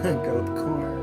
Go with cornrows.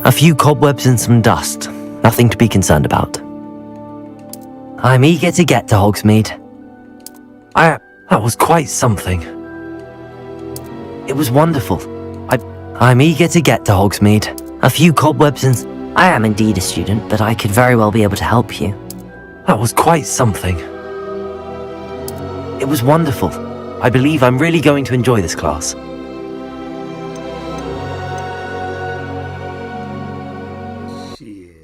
A few cobwebs and some dust. Nothing to be concerned about. I'm eager to get to Hogsmeade. That was quite something. It was wonderful. I'm eager to get to Hogsmeade. A few cobwebs and... I am indeed a student, but I could very well be able to help you. That was quite something. It was wonderful. I believe I'm really going to enjoy this class. Shit.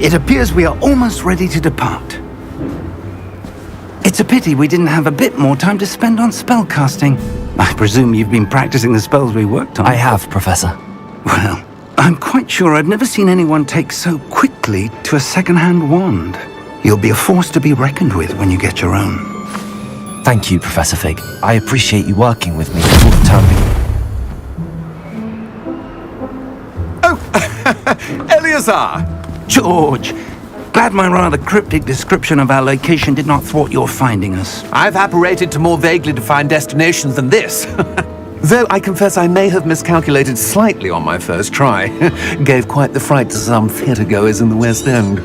It appears we are almost ready to depart. It's a pity we didn't have a bit more time to spend on spellcasting. I presume you've been practicing the spells we worked on. I have, Professor. Well, I'm quite sure I've never seen anyone take so quickly to a second-hand wand. You'll be a force to be reckoned with when you get your own. Thank you, Professor Fig. I appreciate you working with me until the term begins. Eleazar! George! Glad my rather cryptic description of our location did not thwart your finding us. I've apparated to more vaguely defined destinations than this. Though I confess I may have miscalculated slightly on my first try. Gave quite the fright to some theatre-goers in the West End.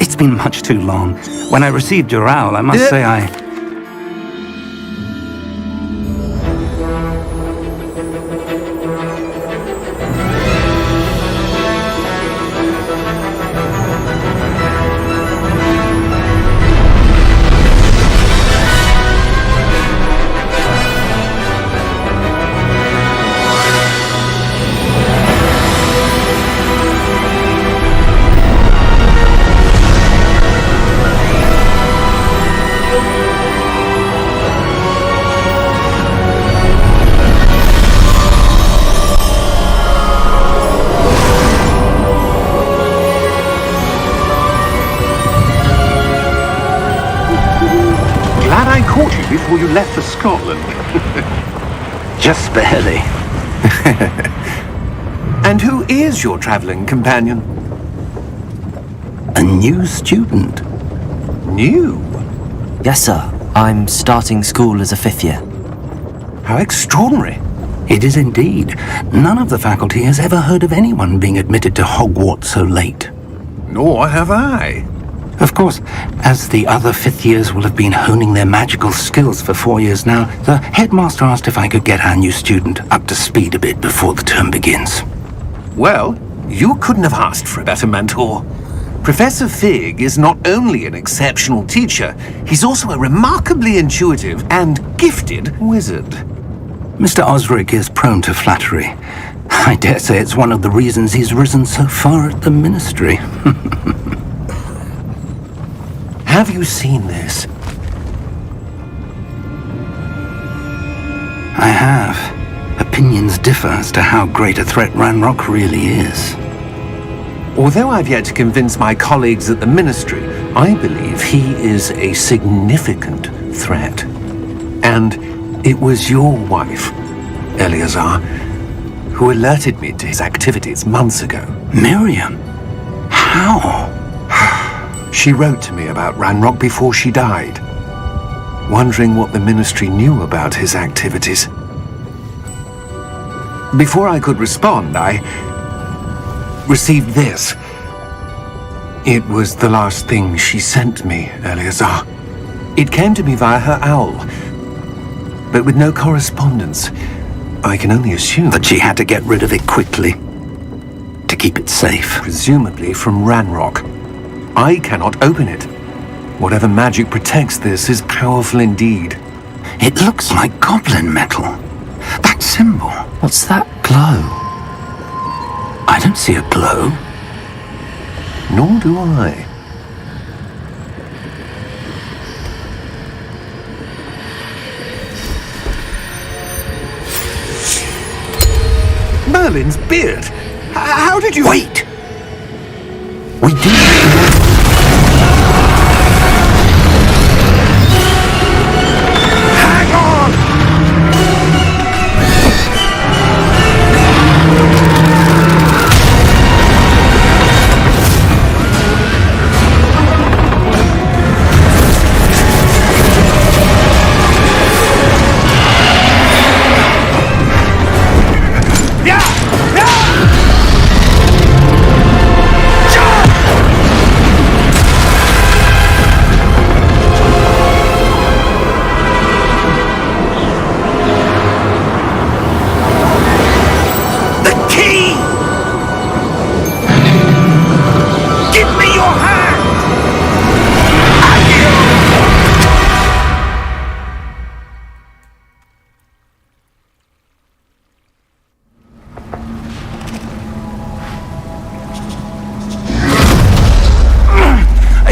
It's been much too long. When I received your owl, I must say I... Glad I caught you before you left for Scotland. Just barely. And who is your travelling companion? A new student. New? Yes, sir. I'm starting school as a 5th year. How extraordinary. It is indeed. None of the faculty has ever heard of anyone being admitted to Hogwarts so late. Nor have I. Of course, as the other 5th years will have been honing their magical skills for 4 years now, the headmaster asked if I could get our new student up to speed a bit before the term begins. Well, you couldn't have asked for a better mentor. Professor Fig is not only an exceptional teacher, he's also a remarkably intuitive and gifted wizard. Mr. Osric is prone to flattery. I dare say it's one of the reasons he's risen so far at the ministry. Have you seen this? I have. Opinions differ as to how great a threat Ranrock really is. Although I've yet to convince my colleagues at the Ministry, I believe he is a significant threat. And it was your wife, Eleazar, who alerted me to his activities months ago. Miriam? How? She wrote to me about Ranrock before she died, wondering what the Ministry knew about his activities. Before I could respond, I received this. It was the last thing she sent me, Eleazar. It came to me via her owl, but with no correspondence. I can only assume That she had to get rid of it quickly, to keep it safe. presumably from Ranrock. I cannot open it. Whatever magic protects this is powerful indeed. It looks like goblin metal. That symbol. What's that glow? I don't see a glow. Nor do I. Merlin's beard! How did you... Wait! We do. Hang on! Yeah! Yeah!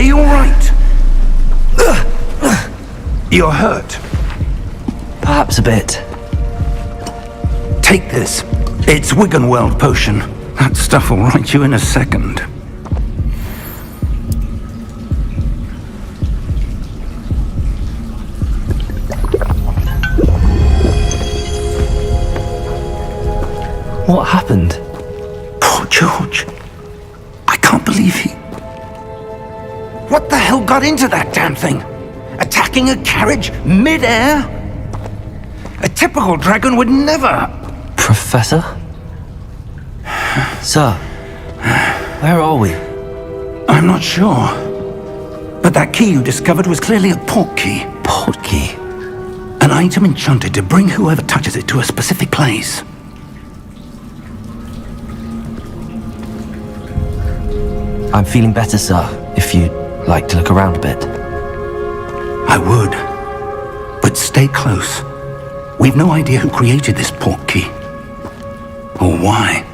you all right? You're hurt. Perhaps a bit. Take this. It's Wiggenweld potion. That stuff will right you in a second. What happened? Poor George. I can't believe he... What the hell got into that damn thing? Attacking a carriage mid-air? A typical dragon would never... Professor? Sir, where are we? I'm not sure. But that key you discovered was clearly a port key. Port key? An item enchanted to bring whoever touches it to a specific place. I'm feeling better, sir, if you'd like to look around a bit. I would. But stay close. We've no idea who created this port key. Or why.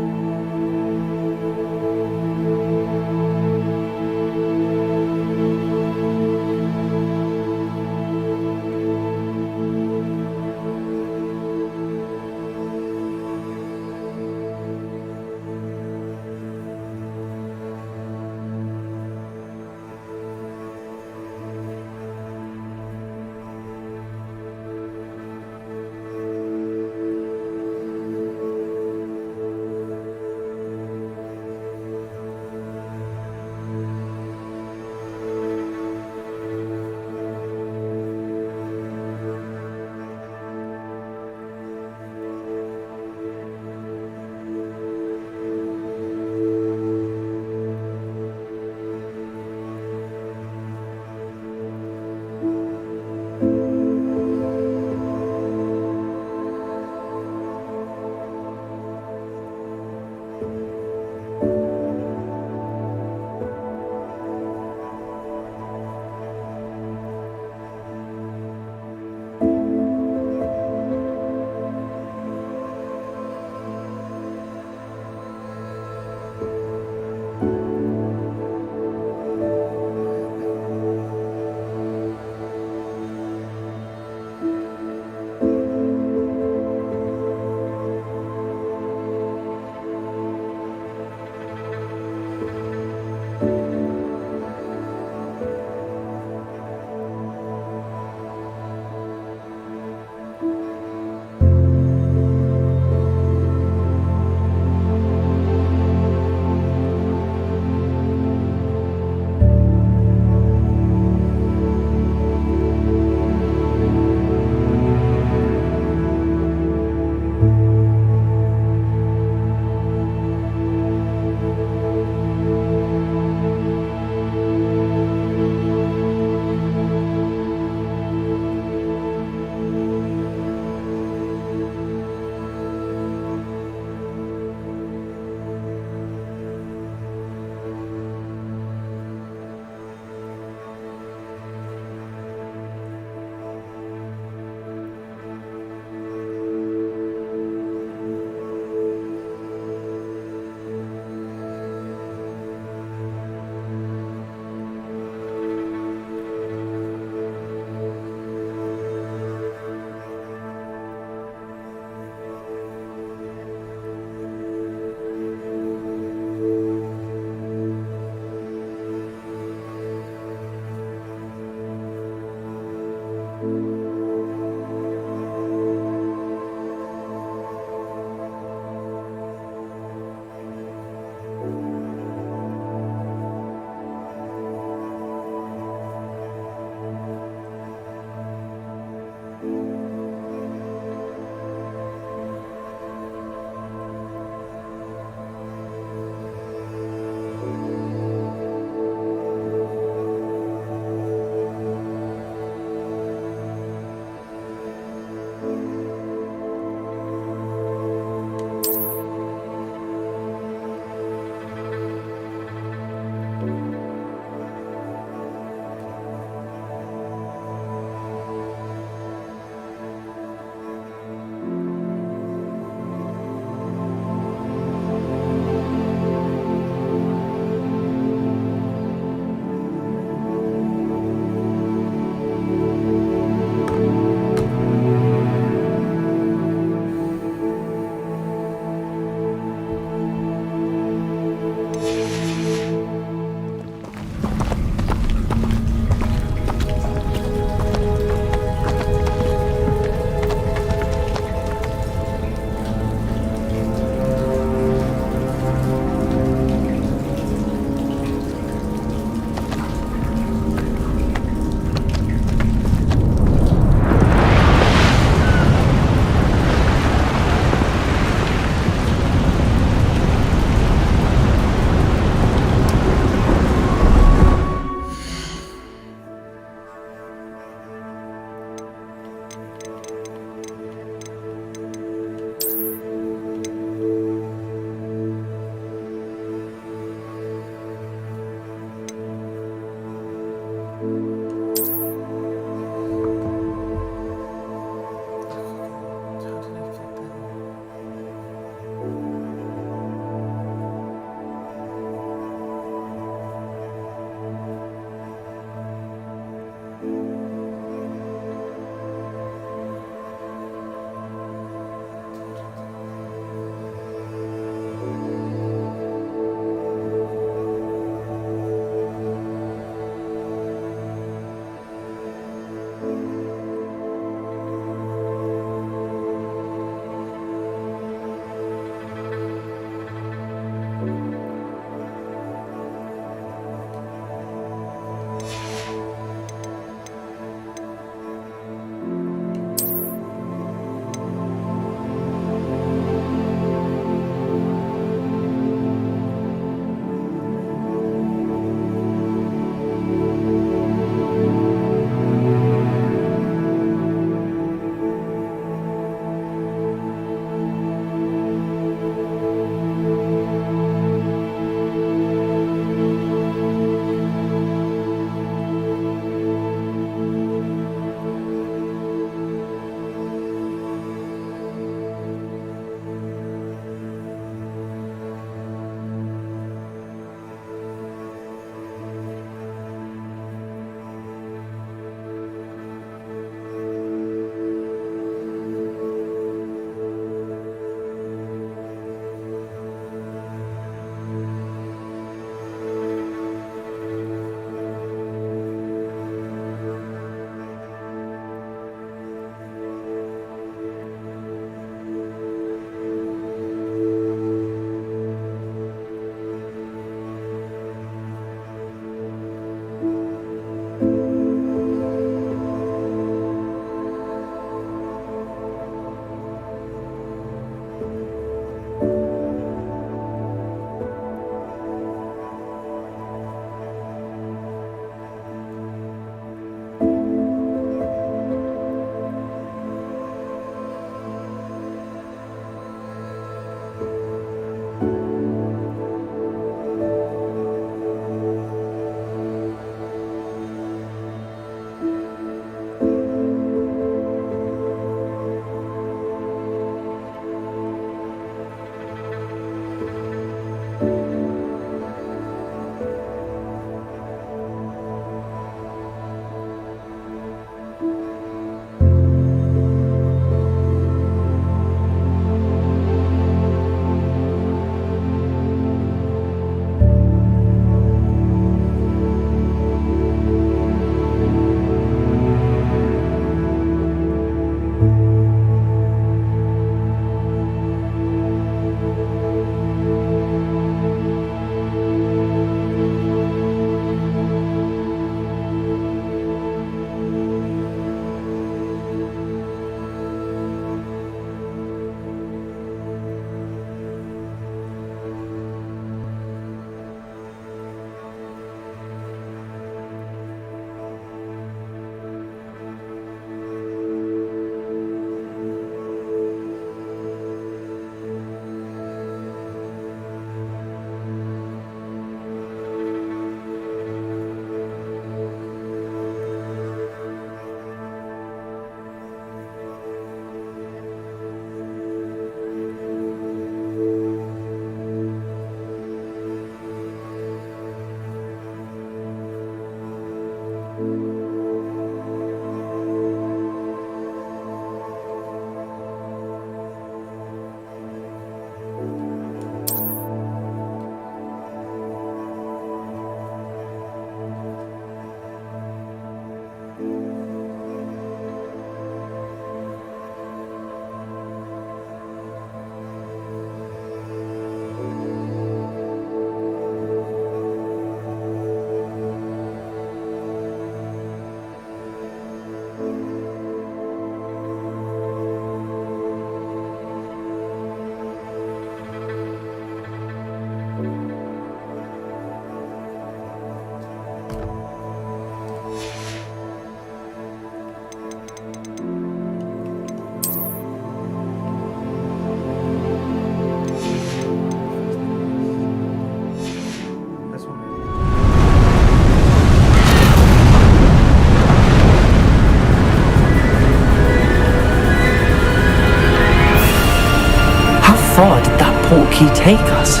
portkey take us?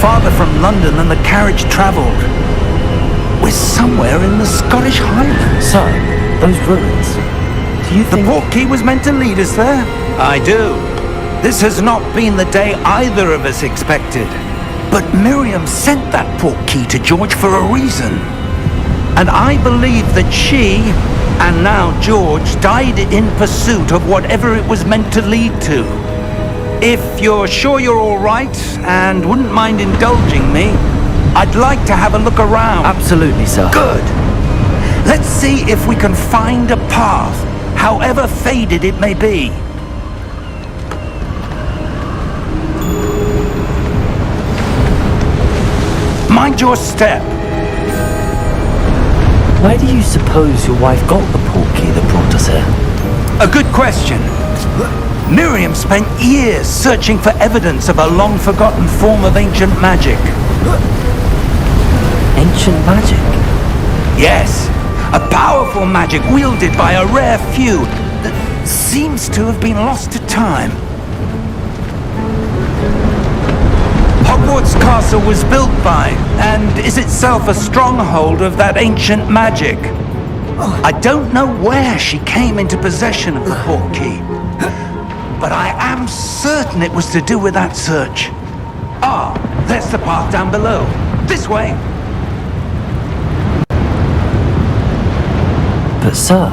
Farther from London than the carriage travelled. We're somewhere in the Scottish Highlands. Sir, those ruins. Do you The think... portkey was meant to lead us there? I do. This has not been the day either of us expected. But Miriam sent that portkey to George for a reason. And I believe that she, and now George, died in pursuit of whatever it was meant to lead to. If you're sure you're all right, and wouldn't mind indulging me, I'd like to have a look around. Absolutely, sir. Good. Let's see if we can find a path, however faded it may be. Mind your step. Where do you suppose your wife got the portkey that brought us here? A good question. Miriam spent years searching for evidence of a long-forgotten form of ancient magic. Ancient magic? Yes, a powerful magic wielded by a rare few that seems to have been lost to time. Hogwarts Castle was built by, and is itself a stronghold of that ancient magic. I don't know where she came into possession of the portkey, but I am certain it was to do with that search. Ah, there's the path down below. This way. But sir,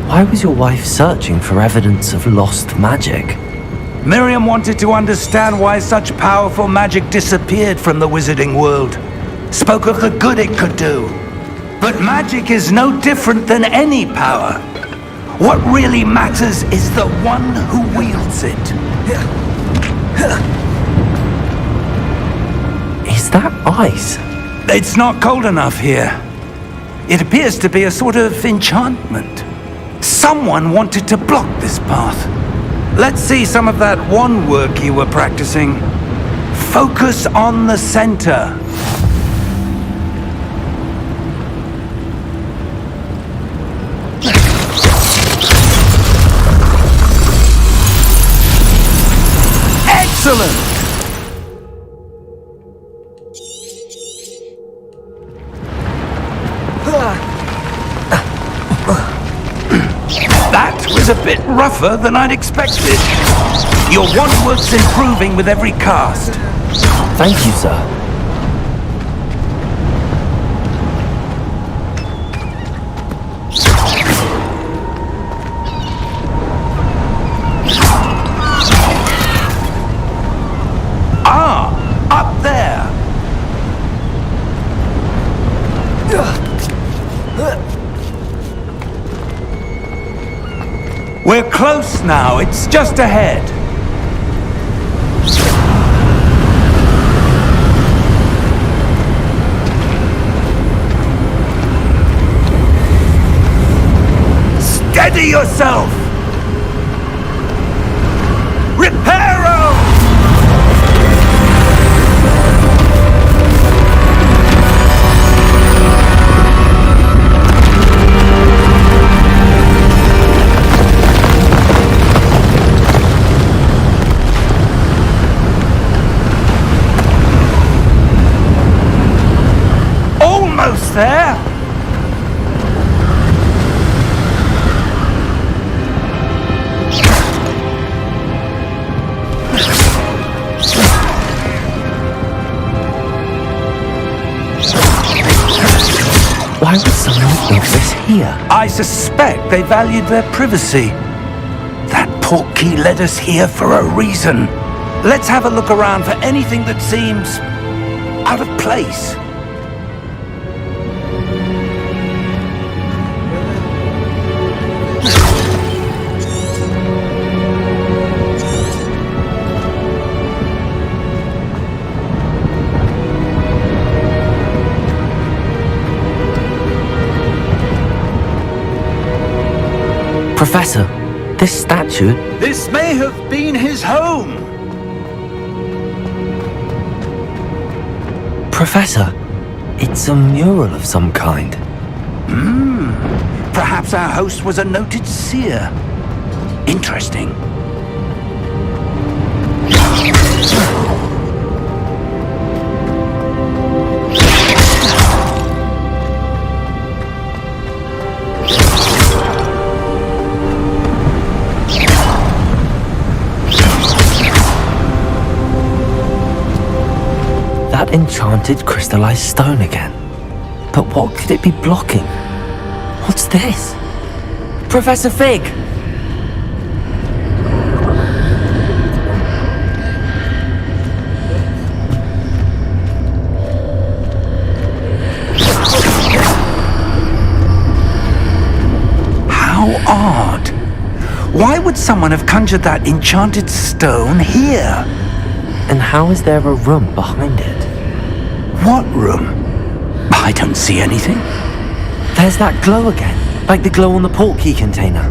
why was your wife searching for evidence of lost magic? Miriam wanted to understand why such powerful magic disappeared from the wizarding world. Spoke of the good it could do. But magic is no different than any power. What really matters is the one who wields it. Is that ice? It's not cold enough here. It appears to be a sort of enchantment. Someone wanted to block this path. Let's see some of that wand work you were practicing. Focus on the center. Excellent! That was a bit rougher than I'd expected. Your wand work's improving with every cast. Thank you, sir. Ah, up there. We're close now. It's just ahead. Steady yourself! Reparo! Almost there! Why would someone build this here? I suspect they valued their privacy. That portkey led us here for a reason. Let's have a look around for anything that seems out of place. Professor, this statue... This may have been his home. Professor, it's a mural of some kind. Perhaps our host was a noted seer. Interesting. enchanted crystallized stone again. But what could it be blocking? What's this? Professor Fig! How odd. Why would someone have conjured that enchanted stone here? And how is there a room behind it? What room? I don't see anything. There's that glow again, like the glow on the portkey container.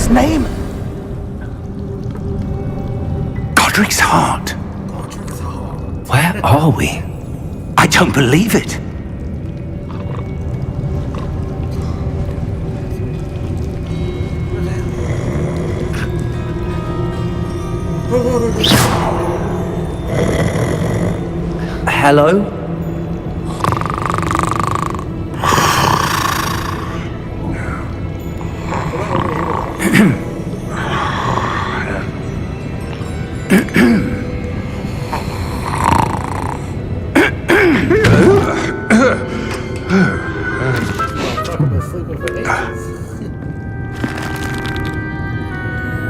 Name? Godric's heart. Where are we? I don't believe it. Hello?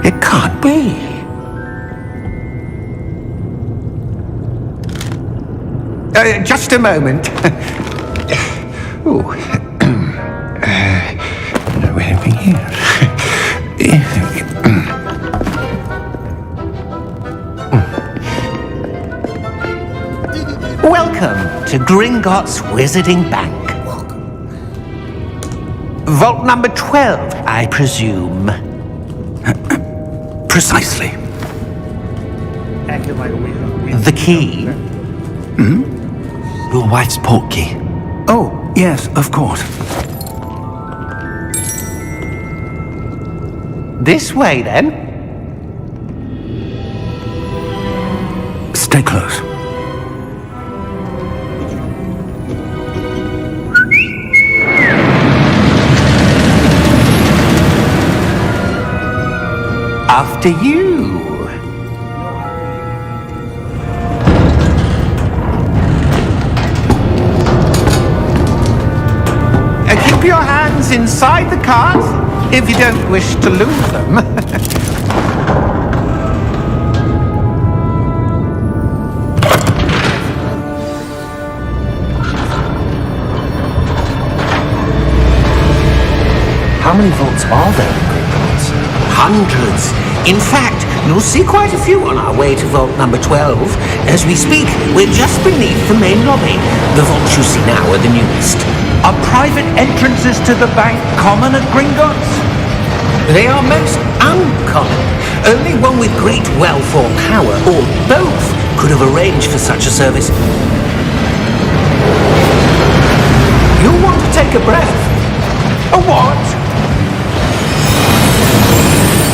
It can't be. Just a moment. Oh. Where are we here? Welcome to Gringotts Wizarding Bank. Vault number 12, I presume. Precisely. Acting like a weed. The key? Your wife's portkey. Oh, yes, of course. This way, then. Stay close. After you. Keep your hands inside the cart if you don't wish to lose them. How many vaults are there in Gringotts? Hundreds. In fact, you'll see quite a few on our way to vault number 12. As we speak, we're just beneath the main lobby. The vaults you see now are the newest. Are private entrances to the bank common at Gringotts? They are most uncommon. Only one with great wealth or power, or both, could have arranged for such a service. You'll want to take a breath. A what?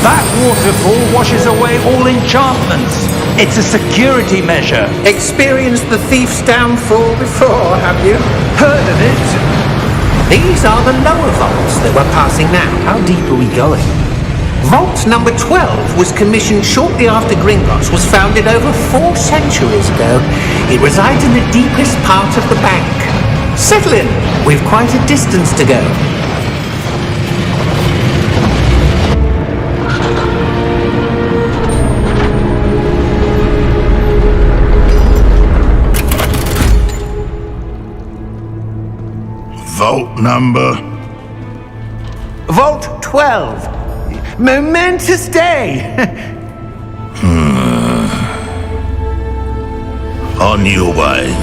That waterfall washes away all enchantments. It's a security measure. Experienced the thief's downfall before, have you? Heard of it? These are the lower vaults that we're passing now. How deep are we going? Vault number 12 was commissioned shortly after Gringotts was founded over 4 centuries ago. It resides in the deepest part of the bank. Settle in. We've quite a distance to go. Vault number. Vault 12. Momentous day. On your way.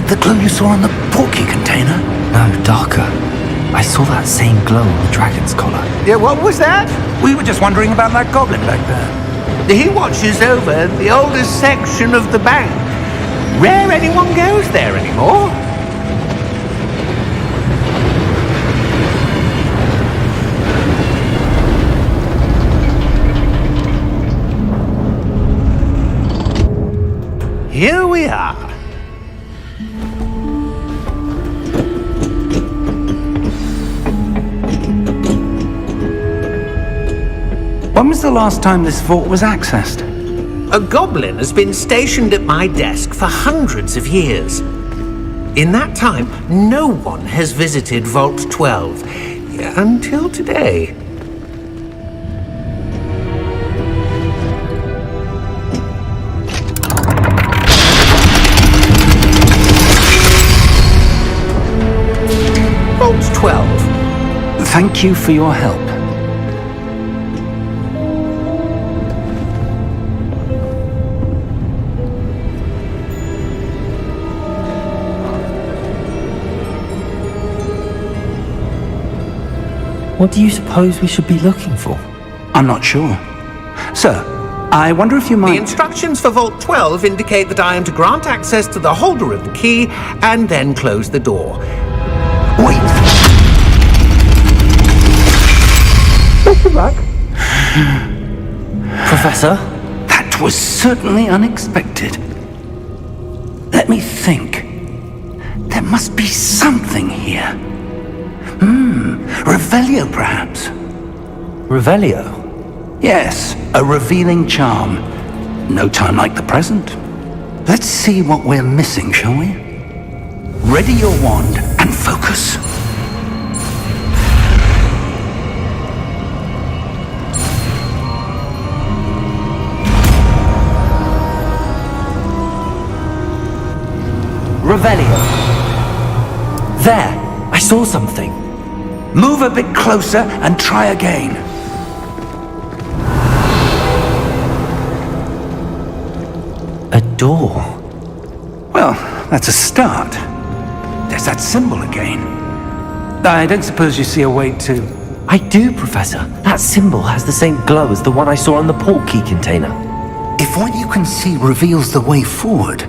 like the glow you saw on the porky container? No, darker. I saw that same glow on the dragon's collar. Yeah, what was that? We were just wondering about that goblin back there. He watches over the oldest section of the bank. Rare anyone goes there anymore. Here we are. When was the last time this vault was accessed? A goblin has been stationed at my desk for hundreds of years. In that time, no one has visited Vault 12 until today. Vault 12. Thank you for your help. What do you suppose we should be looking for? I'm not sure. Sir, I wonder if you The might... instructions for Vault 12 indicate that I am to grant access to the holder of the key and then close the door. Wait! Professor? That was certainly unexpected. Let me think. There must be something here. Revelio, perhaps? Revelio? Yes, a revealing charm. No time like the present. Let's see what we're missing, shall we? Ready your wand and focus. Revelio. There! I saw something. Move a bit closer and try again. A door. Well, that's a start. There's that symbol again. I don't suppose you see a way to... I do, Professor. That symbol has the same glow as the one I saw on the port key container. If what you can see reveals the way forward,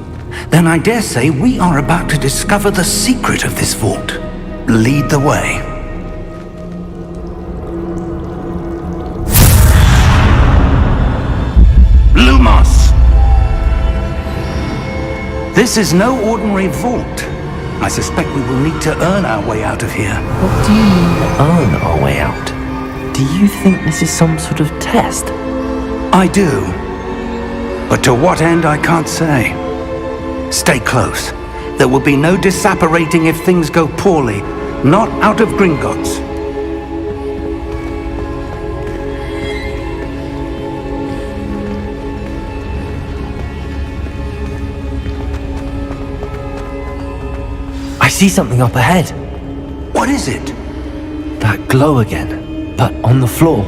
then I dare say we are about to discover the secret of this vault. Lead the way. Lumos! This is no ordinary vault. I suspect we will need to earn our way out of here. What do you mean, earn our way out? Do you think this is some sort of test? I do. But to what end, I can't say. Stay close. There will be no disapparating if things go poorly. Not out of Gringotts. I see something up ahead. What is it? That glow again, but on the floor.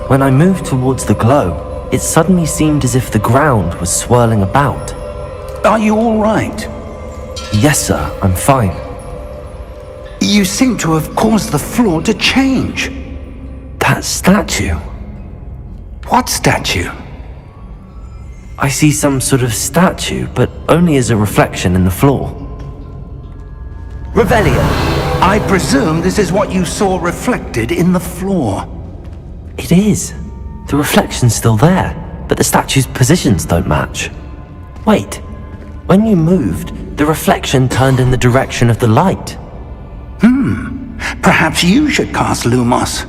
When I moved towards the glow, it suddenly seemed as if the ground was swirling about. Are you all right? Yes, sir, I'm fine. You seem to have caused the floor to change. That statue. What statue? I see some sort of statue, but only as a reflection in the floor. Revelio, I presume this is what you saw reflected in the floor. It is. The reflection's still there, but the statue's positions don't match. Wait, when you moved, the reflection turned in the direction of the light. Perhaps you should cast Lumos.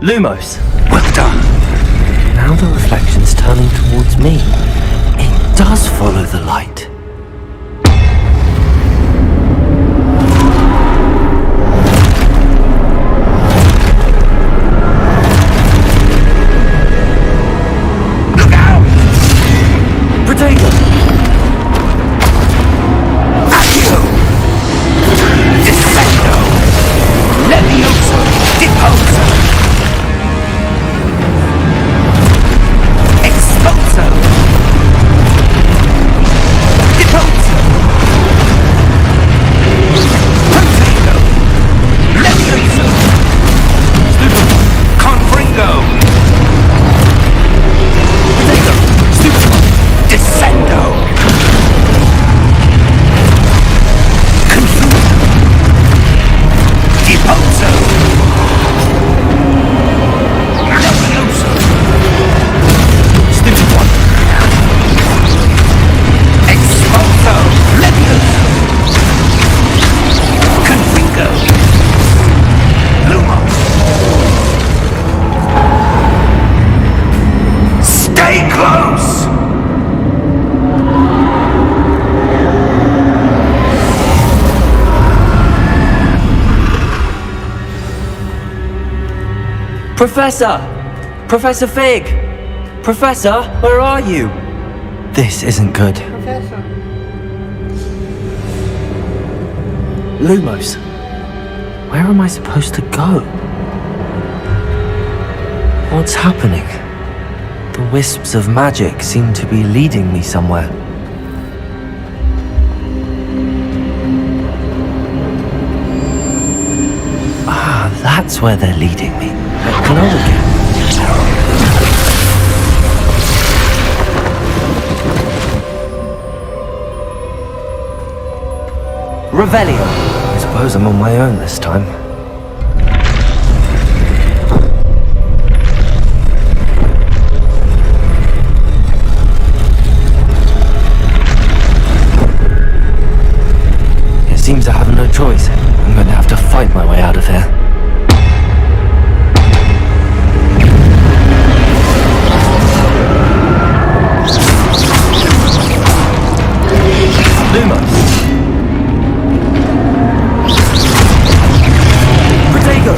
Lumos. Well done. Now the reflection's turning towards me. It does follow the light. Look out! Protego! Accio! Descendo! Levioso! Deposo! Exposo! Deposo! Protego! Levioso! Confringo! Protego! Stupido! Descendo! Confuso! Deposo! Levioso! Stupid one! Exposo! Levioso! Confringo! Lumos! Stay close! Professor! Professor Fig! Professor, where are you? This isn't good. Professor. Lumos, where am I supposed to go? What's happening? The wisps of magic seem to be leading me somewhere. Ah, that's where they're leading me. Hello again. Revelio. I suppose I'm on my own this time. It seems I have no choice. I'm going to have to fight my way out of here. Lumos. Protego.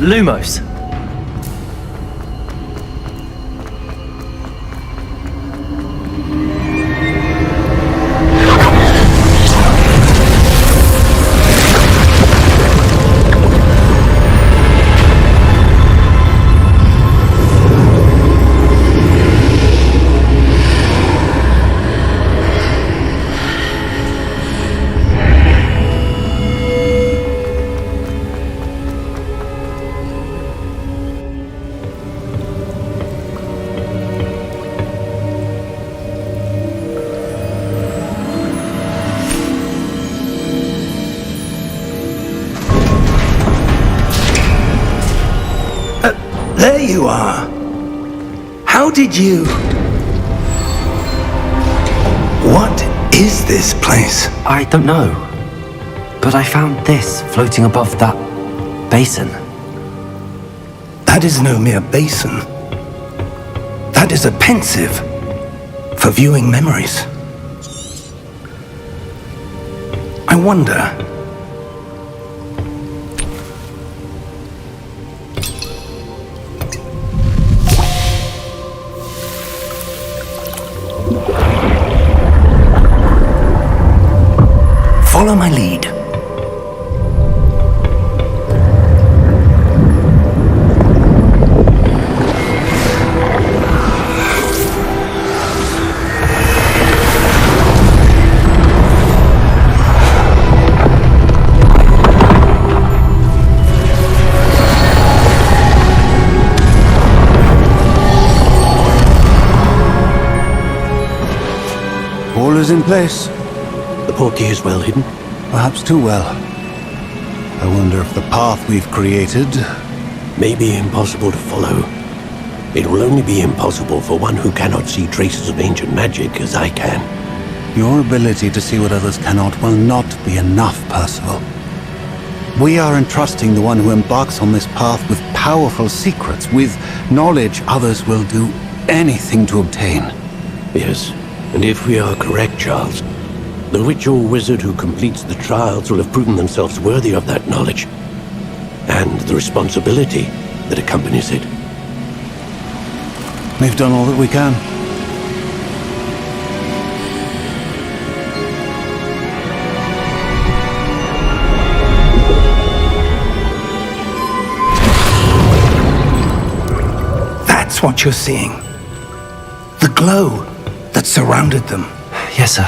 Lumos. There you are. How did you... What is this place? I don't know. But I found this floating above that basin. That is no mere basin. That is a pensive for viewing memories. I wonder... Follow my lead. All is in place. The portkey is well hidden. Perhaps too well. I wonder if the path we've created... May be impossible to follow. It will only be impossible for one who cannot see traces of ancient magic as I can. Your ability to see what others cannot will not be enough, Percival. We are entrusting the one who embarks on this path with powerful secrets, with knowledge others will do anything to obtain. Yes, and if we are correct, Charles, the witch or wizard who completes the trials will have proven themselves worthy of that knowledge, and the responsibility that accompanies it. We've done all that we can. That's what you're seeing. The glow that surrounded them. Yes, sir.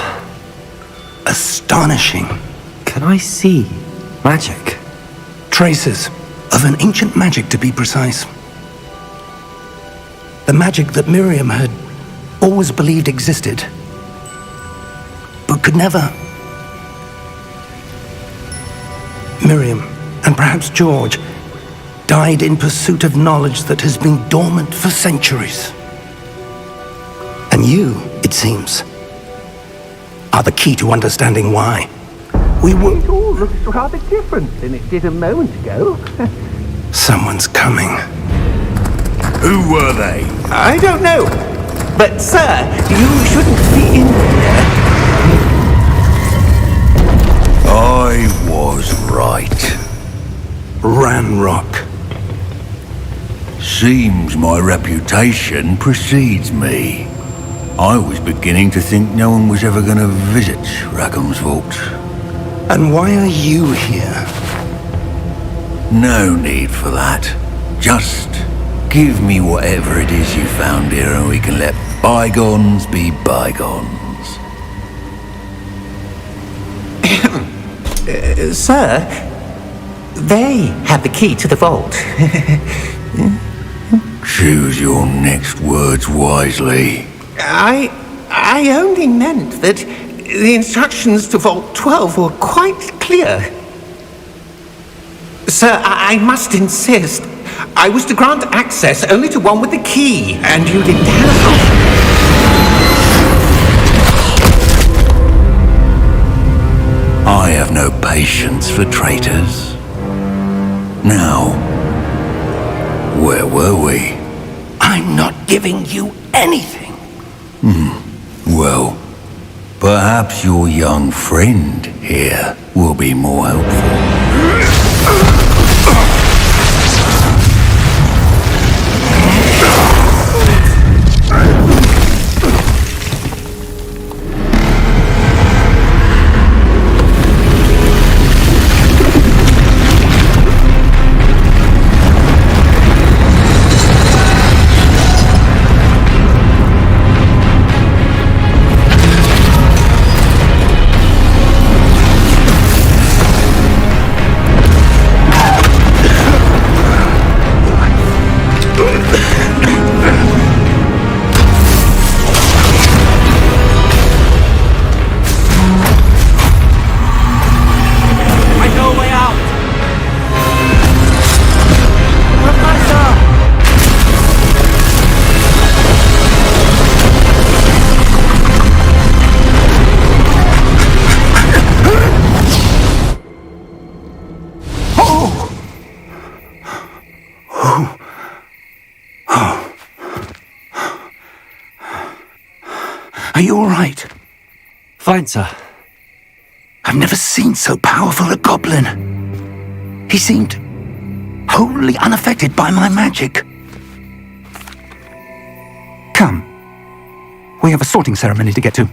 Astonishing. Can I see magic? Traces of an ancient magic, to be precise. The magic that Miriam had always believed existed, but could never. Miriam, and perhaps George, died in pursuit of knowledge that has been dormant for centuries. And you, it seems, are the key to understanding why. It all looks rather different than it did a moment ago. Someone's coming. Who were they? I don't know. But, sir, you shouldn't be in here. I was right. Ranrock. Seems my reputation precedes me. I was beginning to think no one was ever going to visit Rackham's vault. And why are you here? No need for that. Just give me whatever it is you found here and we can let bygones be bygones. Sir, they have the key to the vault. Choose your next words wisely. I only meant that the instructions to Vault 12 were quite clear. Sir, I must insist. I was to grant access only to one with the key, and you didn't have it. I have no patience for traitors. Now, where were we? I'm not giving you anything. Well, perhaps your young friend here will be more helpful. Are you all right? Fine, sir. I've never seen so powerful a goblin. He seemed wholly unaffected by my magic. Come. We have a sorting ceremony to get to.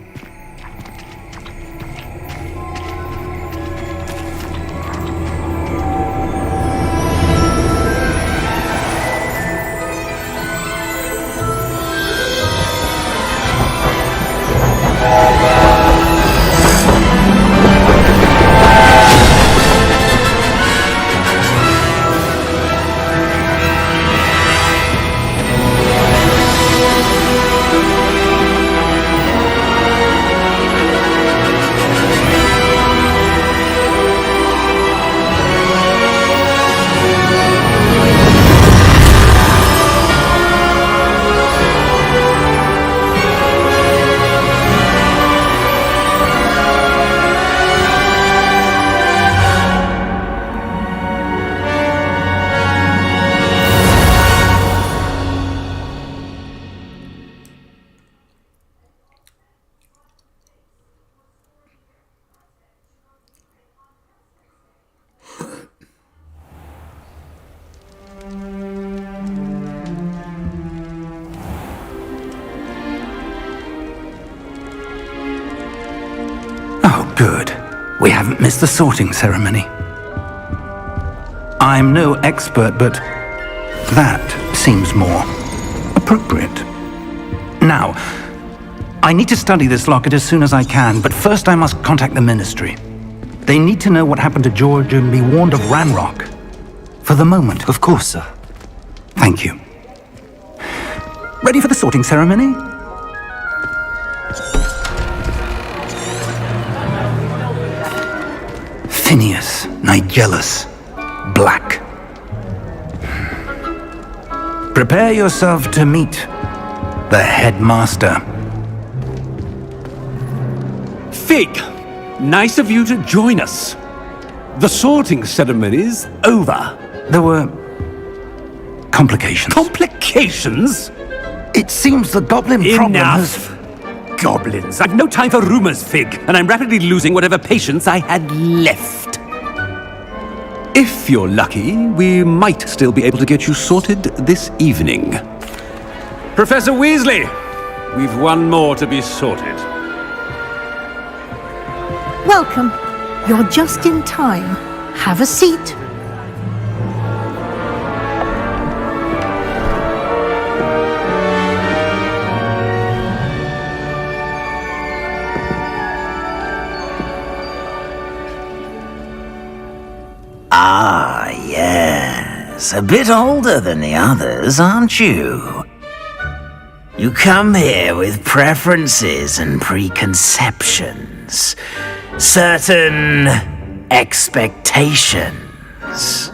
Oh, good. We haven't missed the sorting ceremony. I'm no expert, but that seems more appropriate. Now, I need to study this locket as soon as I can, but first I must contact the Ministry. They need to know what happened to George and be warned of Ranrock. For the moment. Of course, sir. Thank you. Ready for the sorting ceremony? Phineas, Nigellus, Black. Prepare yourself to meet the headmaster. Fig, nice of you to join us. The sorting ceremony's over. There were complications. Complications? It seems the goblin problem has... Enough! Goblins. I've no time for rumors, Fig, and I'm rapidly losing whatever patience I had left. If you're lucky, we might still be able to get you sorted this evening. Professor Weasley, we've one more to be sorted. Welcome. You're just in time. Have a seat. Ah, yes. A bit older than the others, aren't you? You come here with preferences and preconceptions. Certain expectations.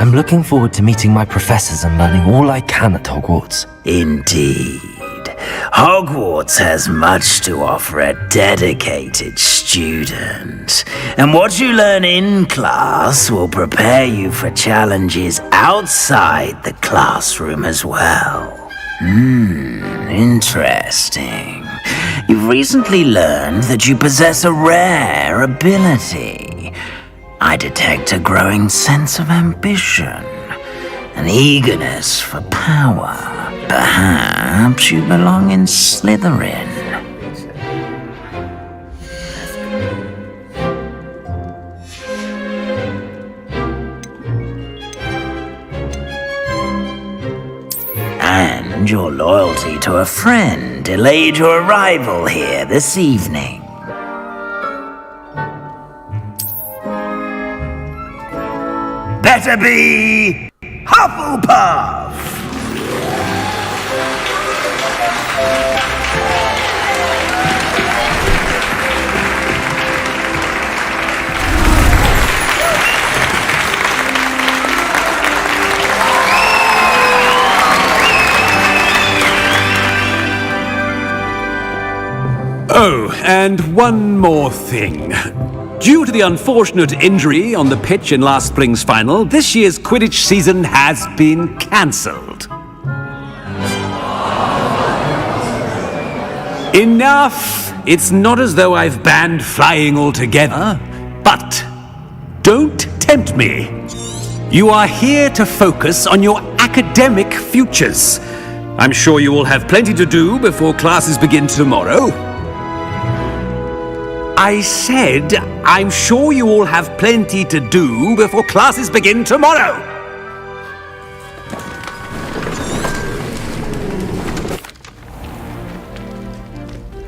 I'm looking forward to meeting my professors and learning all I can at Hogwarts. Indeed. Hogwarts has much to offer a dedicated student. And what you learn in class will prepare you for challenges outside the classroom as well. Interesting. You've recently learned that you possess a rare ability. I detect a growing sense of ambition, an eagerness for power. Perhaps you belong in Slytherin. And your loyalty to a friend delayed your arrival here this evening. Better be Hufflepuff! Oh, and one more thing. due to the unfortunate injury on the pitch in last spring's final, this year's Quidditch season has been cancelled. Enough! It's not as though I've banned flying altogether, but don't tempt me. You are here to focus on your academic futures. I'm sure you will have plenty to do before classes begin tomorrow. I said, I'm sure you all have plenty to do before classes begin tomorrow.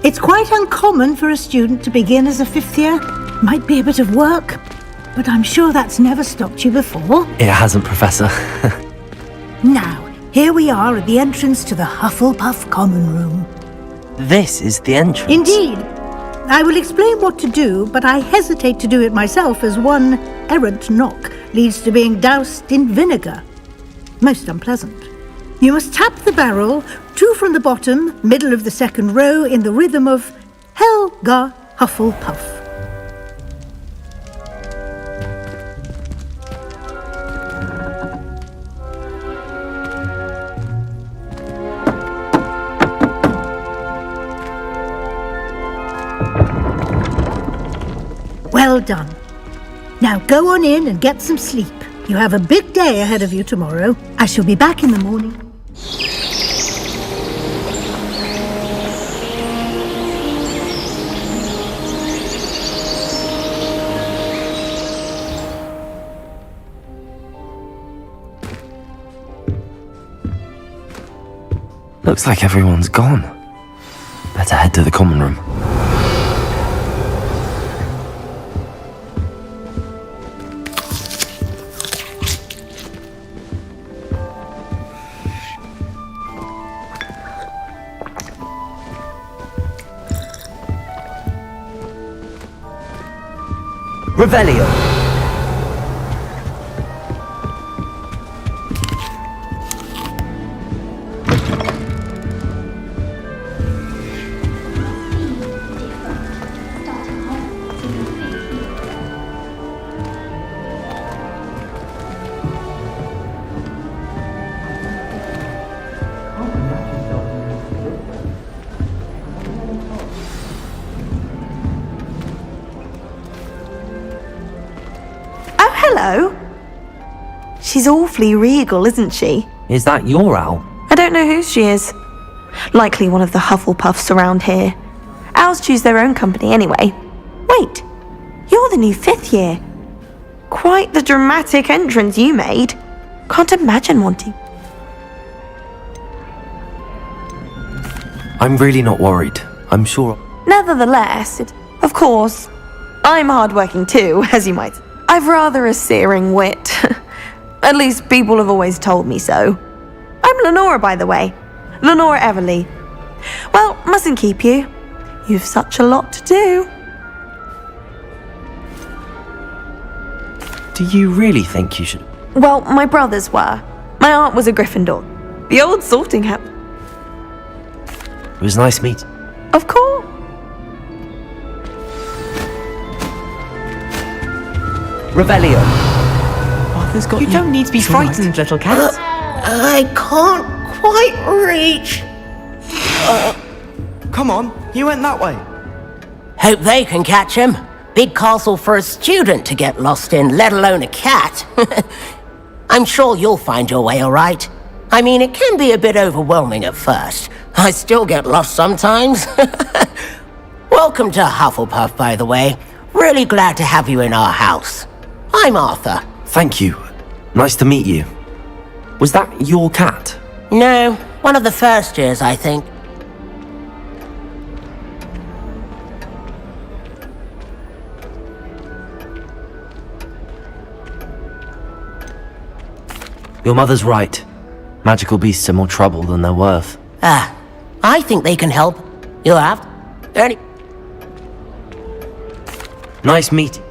It's quite uncommon for a student to begin as a fifth year. Might be a bit of work, but I'm sure that's never stopped you before. It hasn't, Professor. Now, here we are at the entrance to the Hufflepuff Common Room. This is the entrance. Indeed. I will explain what to do, but I hesitate to do it myself as one errant knock leads to being doused in vinegar. Most unpleasant. You must tap the barrel, 2 from the bottom, middle of the second row, in the rhythm of Helga Hufflepuff. Well done. Now go on in and get some sleep. You have a big day ahead of you tomorrow. I shall be back in the morning. Looks like everyone's gone. Better head to the common room. Revelio. Hello. She's awfully regal, isn't she? Is that your owl? I don't know who she is. Likely one of the Hufflepuffs around here. Owls choose their own company anyway. Wait, you're the new 5th year. Quite the dramatic entrance you made. Can't imagine wanting. I'm really not worried. I'm sure. Nevertheless, of course, I'm hardworking too, as you might. I've rather a searing wit. At least people have always told me so. I'm Lenora, by the way. Lenora Everly. Well, mustn't keep you. You've such a lot to do. Do you really think you should? Well, my brothers were. My aunt was a Gryffindor. The old sorting hat. It was nice meeting. Of course. Revelio. Arthur's got you. You don't need to be frightened, little cat. I can't quite reach. Come on, he went that way. Hope they can catch him. Big castle for a student to get lost in, let alone a cat. I'm sure you'll find your way all right. I mean, it can be a bit overwhelming at first. I still get lost sometimes. Welcome to Hufflepuff, by the way. Really glad to have you in our house. I'm Arthur. Thank you. Nice to meet you. Was that your cat? No, one of the first years, I think. Your mother's right. Magical beasts are more trouble than they're worth. I think they can help. You'll have any. Nice meeting.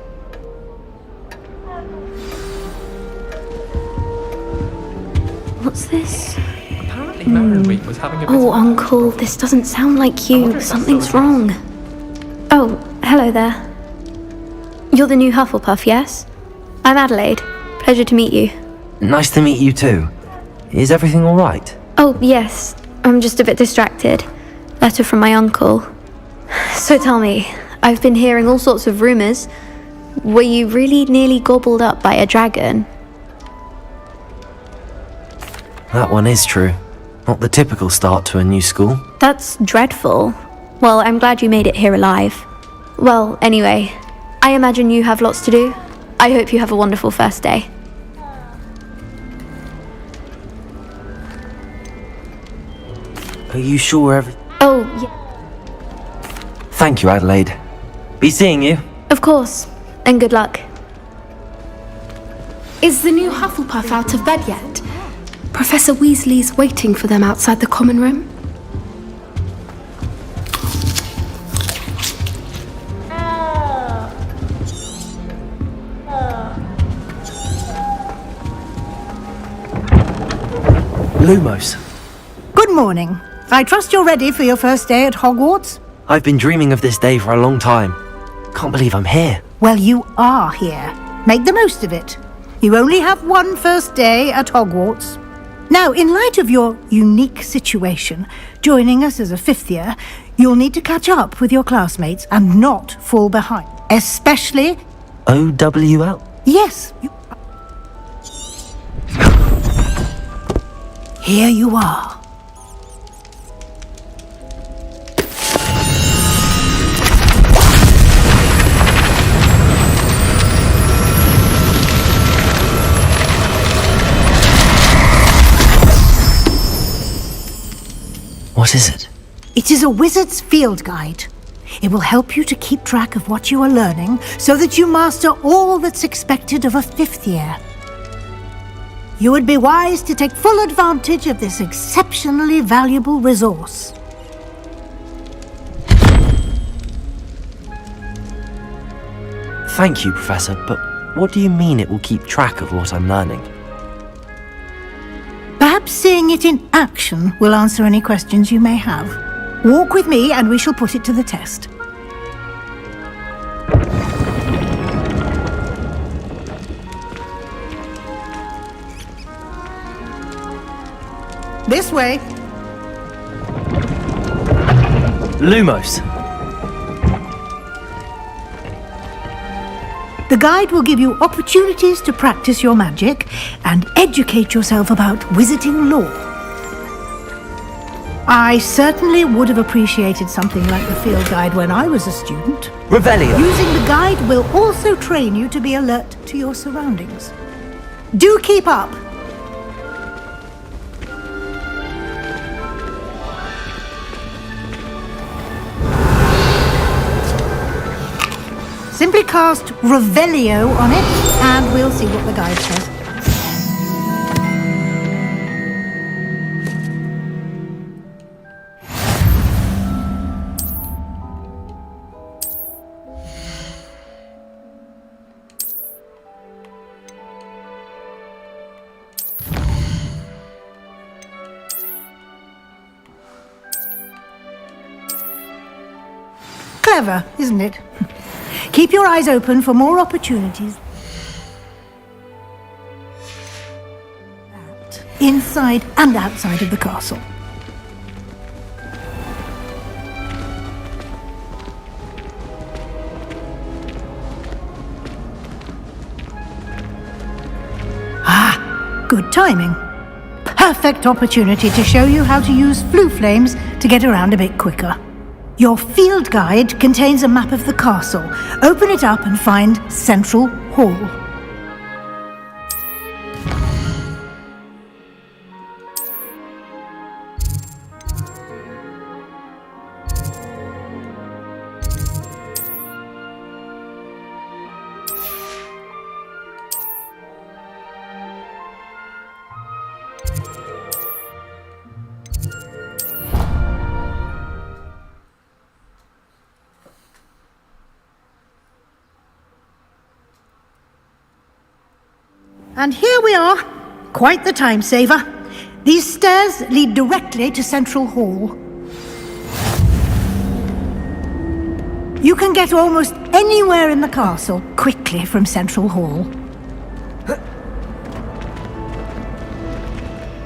What's this? Apparently Marin Week was having a bit Oh, Uncle, this doesn't sound like you. Something's wrong. Oh, hello there. You're the new Hufflepuff, yes? I'm Adelaide. Pleasure to meet you. Nice to meet you too. Is everything all right? Oh, yes. I'm just a bit distracted. Letter from my uncle. So tell me, I've been hearing all sorts of rumors. Were you really nearly gobbled up by a dragon? That one is true. Not the typical start to a new school. That's dreadful. Well, I'm glad you made it here alive. Well, anyway, I imagine you have lots to do. I hope you have a wonderful first day. Are you sure Oh, yeah. Thank you, Adelaide. Be seeing you. Of course. And good luck. Is the new Hufflepuff out of bed yet? Professor Weasley's waiting for them outside the common room. Lumos. Good morning. I trust you're ready for your first day at Hogwarts? I've been dreaming of this day for a long time. Can't believe I'm here. Well, you are here. Make the most of it. You only have one first day at Hogwarts. Now, in light of your unique situation, joining us as a fifth year, you'll need to catch up with your classmates and not fall behind. Especially... OWL? Yes. Here you are. What is it? It is a wizard's field guide. It will help you to keep track of what you are learning so that you master all that's expected of a fifth year. You would be wise to take full advantage of this exceptionally valuable resource. Thank you, Professor, but what do you mean it will keep track of what I'm learning? Perhaps seeing it in action will answer any questions you may have. Walk with me and we shall put it to the test. This way. Lumos. The guide will give you opportunities to practice your magic and educate yourself about wizarding lore. I certainly would have appreciated something like the field guide when I was a student. Revelio. Using the guide will also train you to be alert to your surroundings. Do keep up! Simply cast Revelio on it, and we'll see what the guide says. Clever, isn't it? Keep your eyes open for more opportunities. Inside and outside of the castle. Ah, good timing. Perfect opportunity to show you how to use flue flames to get around a bit quicker. Your field guide contains a map of the castle. Open it up and find Central Hall. And here we are. Quite the time saver. These stairs lead directly to Central Hall. You can get almost anywhere in the castle quickly from Central Hall.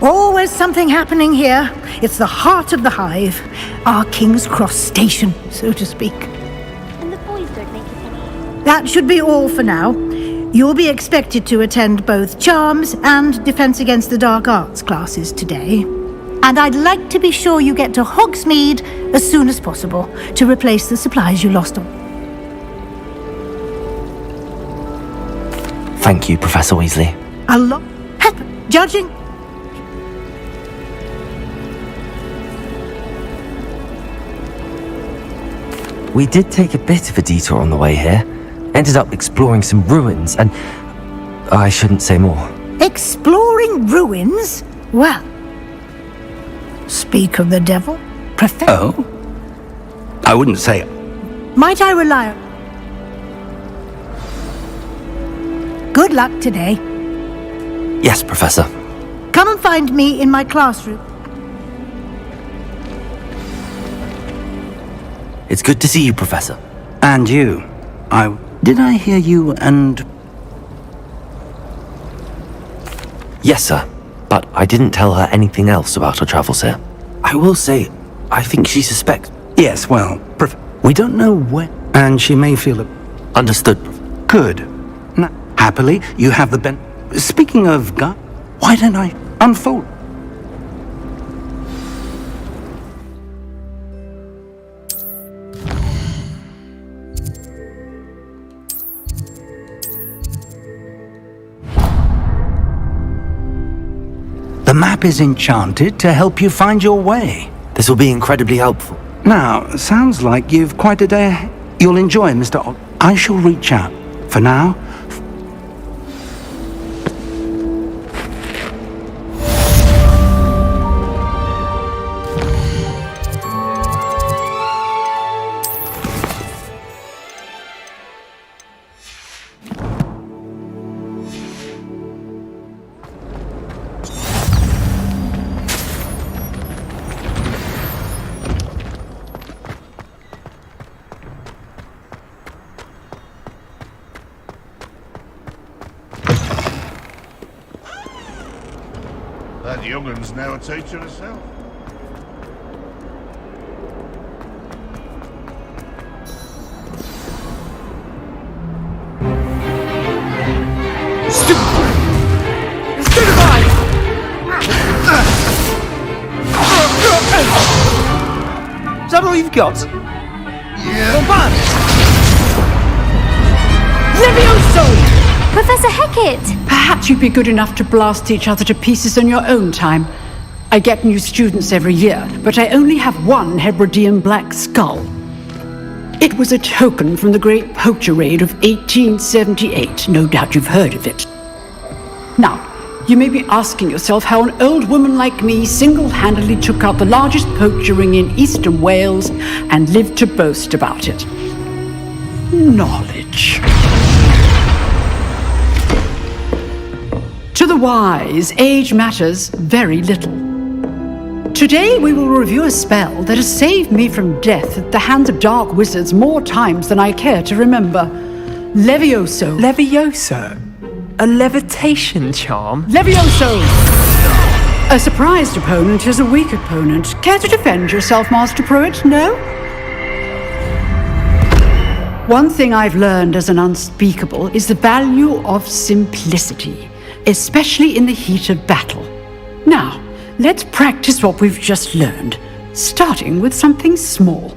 Always something happening here. It's the heart of the hive. Our King's Cross station, so to speak. And the boys don't make it any. That should be all for now. You'll be expected to attend both Charms and Defense Against the Dark Arts classes today. And I'd like to be sure you get to Hogsmeade as soon as possible to replace the supplies you lost on. Thank you, Professor Weasley. A lot happened, judging. We did take a bit of a detour on the way here. Ended up exploring some ruins and... I shouldn't say more. Exploring ruins? Well, speak of the devil, Professor. Oh? I wouldn't say... Might I rely on... Good luck today. Yes, Professor. Come and find me in my classroom. It's good to see you, Professor. And you. Did I hear you and... Yes, sir. But I didn't tell her anything else about her travels here. I will say, I think she suspects... Yes, well, we don't know when... And she may feel... Understood. Good. Now, happily, you have the Speaking of God, why don't I unfold... The map is enchanted to help you find your way. This will be incredibly helpful. Now, sounds like you've quite a day ahead. You'll enjoy, Mr. I shall reach out. For now... That young'un's now a teacher herself. Is that all you've got? Yeah. Come Levioso! Professor Hecat! Perhaps you'd be good enough to blast each other to pieces on your own time. I get new students every year, but I only have one Hebridean black skull. It was a token from the Great Poacher Raid of 1878. No doubt you've heard of it. Now, you may be asking yourself how an old woman like me single-handedly took out the largest poacher ring in eastern Wales and lived to boast about it. Knowledge. To the wise, age matters very little. Today we will review a spell that has saved me from death at the hands of dark wizards more times than I care to remember. Levioso. Levioso? A levitation charm? Levioso! A surprised opponent is a weak opponent. Care to defend yourself, Master Pruitt? No? One thing I've learned as an unspeakable is the value of simplicity, especially in the heat of battle. Now, let's practice what we've just learned, starting with something small.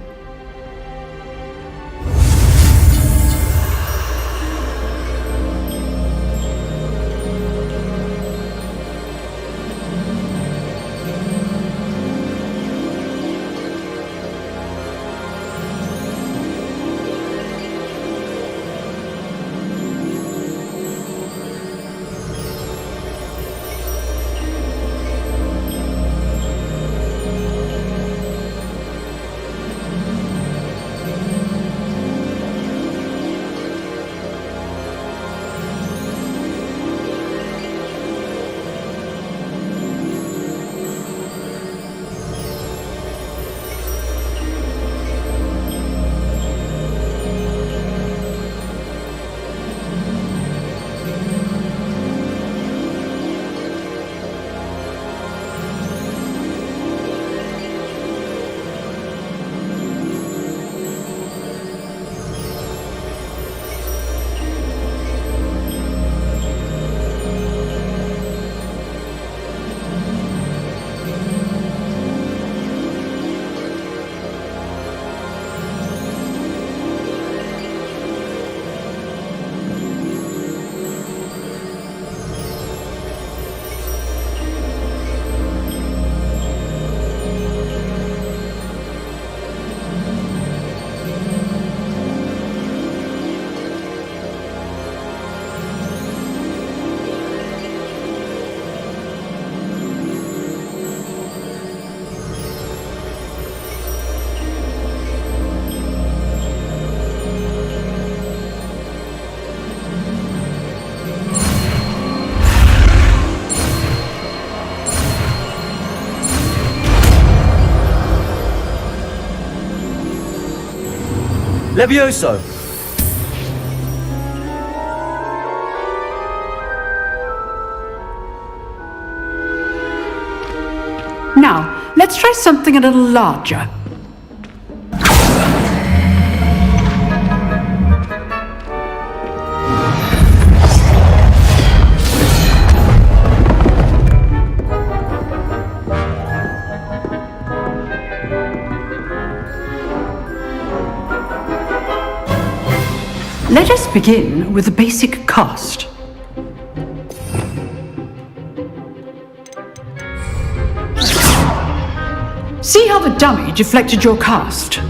Levioso! Now, let's try something a little larger. Let us begin with the basic cast. See how the dummy deflected your cast?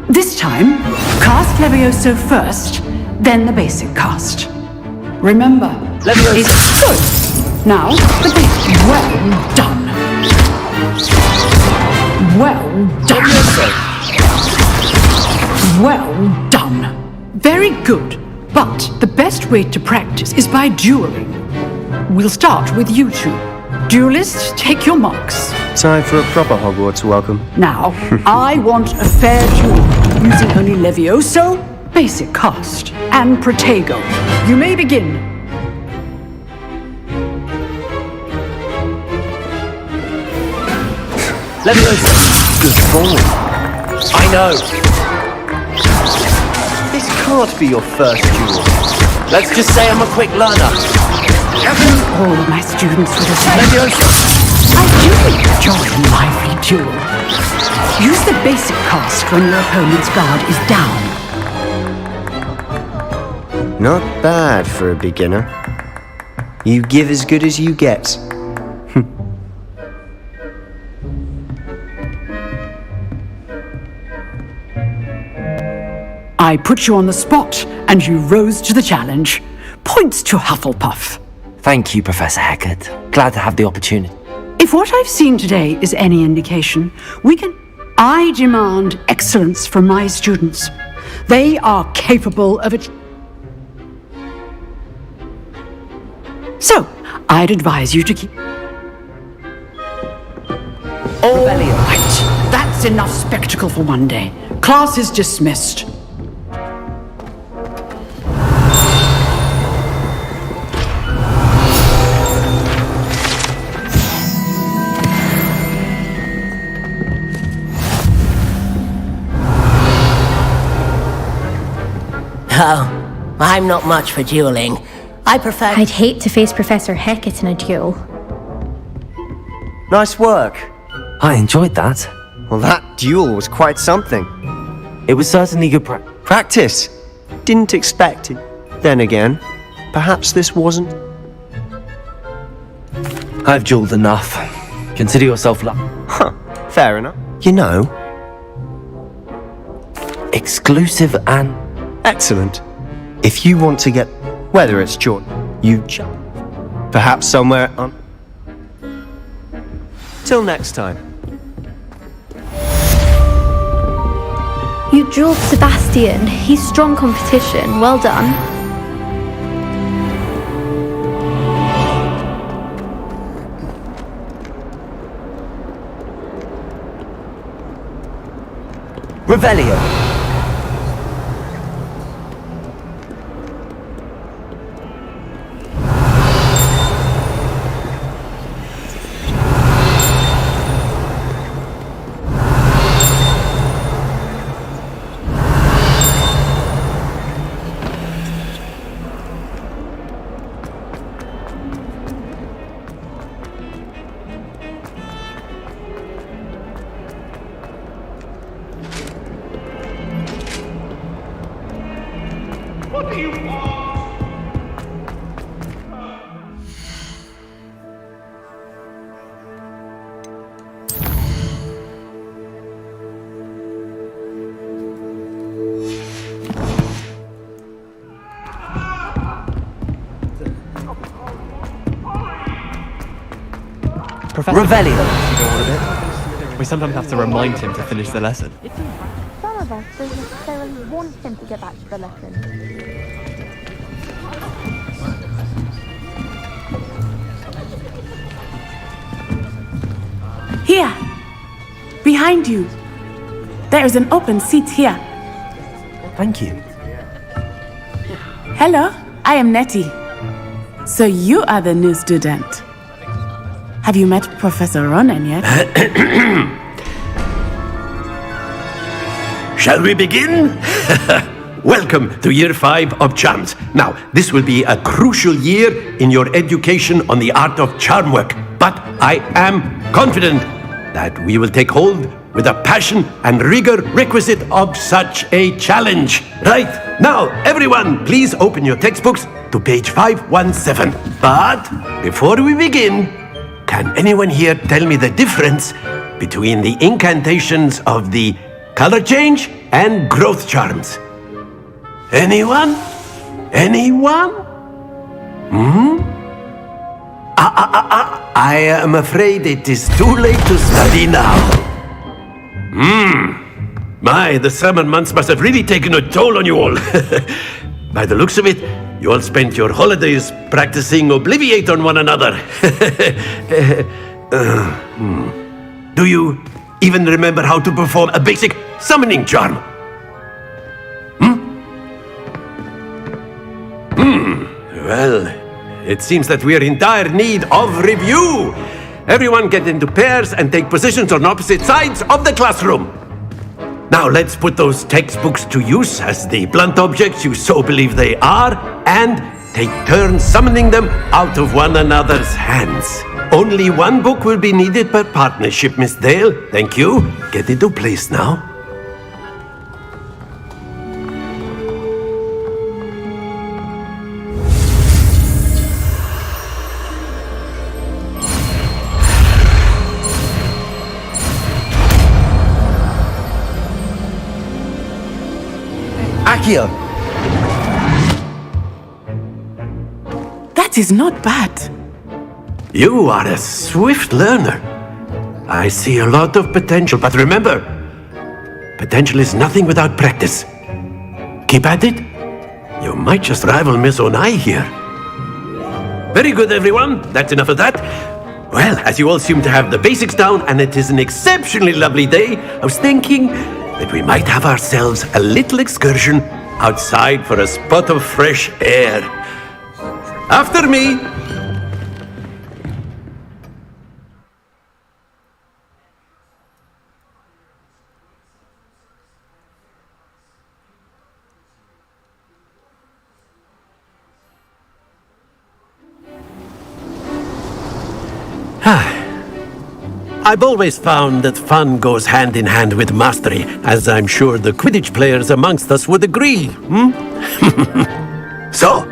This time, cast Levioso first, then the basic cast. Remember, Levioso! it's good. Now, the basic. Well done. Well done. Well done. Very good. But the best way to practice is by dueling. We'll start with you two. Duelists, take your marks. Time for a proper Hogwarts welcome. Now, I want a fair duel, using only Levioso, basic cast, and Protego. You may begin. Levioso! Good ball. I know. This can't be your first duel. Let's just say I'm a quick learner. All my students would have said, Levioso! I do enjoy a lively duel. Use the basic cast when your opponent's guard is down. Not bad for a beginner. You give as good as you get. I put you on the spot, and you rose to the challenge. Points to Hufflepuff. Thank you, Professor Hecat. Glad to have the opportunity. If what I've seen today is any indication, I demand excellence from my students. They are capable of it. So, I'd advise you to keep... All right, that's enough spectacle for one day. Class is dismissed. Oh, I'm not much for dueling. I prefer... I'd hate to face Professor Hecat in a duel. Nice work. I enjoyed that. Well, that duel was quite something. It was certainly good practice. Didn't expect it. Then again, perhaps this wasn't. I've dueled enough. Consider yourself lucky. Huh, fair enough. You know... Exclusive and... Excellent. If you want to get... Whether it's short, you jump. Perhaps somewhere on... Till next time. You dueled Sebastian. He's strong competition. Well done. Revelio. What do you want? Professor, Revelio. You don't want a bit? We sometimes have to remind him to finish the lesson. Some of us don't necessarily want him to get back to the lesson. Here! Behind you! There is an open seat here. Thank you. Hello, I am Nettie. So you are the new student. Have you met Professor Ronan yet? Shall we begin? Welcome to Year 5 of Charms. Now, this will be a crucial year in your education on the art of charm work. But I am confident that we will take hold with the passion and rigor requisite of such a challenge. Right, now, everyone, please open your textbooks to page 517. But before we begin, can anyone here tell me the difference between the incantations of the color change and growth charms? Anyone? Anyone? I am afraid it is too late to study now. My, the summer months must have really taken a toll on you all. By the looks of it, you all spent your holidays practicing Obliviate on one another. Do you even remember how to perform a basic summoning charm? Well, it seems that we are in dire need of review. Everyone get into pairs and take positions on opposite sides of the classroom. Now let's put those textbooks to use as the blunt objects you so believe they are, and take turns summoning them out of one another's hands. Only one book will be needed per partnership, Miss Dale. Thank you. Get into place now. Accio! That is not bad. You are a swift learner. I see a lot of potential, but remember, potential is nothing without practice. Keep at it. You might just rival Miss Onai here. Very good, everyone. That's enough of that. Well, as you all seem to have the basics down, and it is an exceptionally lovely day, I was thinking that we might have ourselves a little excursion outside for a spot of fresh air. After me! I've always found that fun goes hand in hand with mastery, as I'm sure the Quidditch players amongst us would agree. So,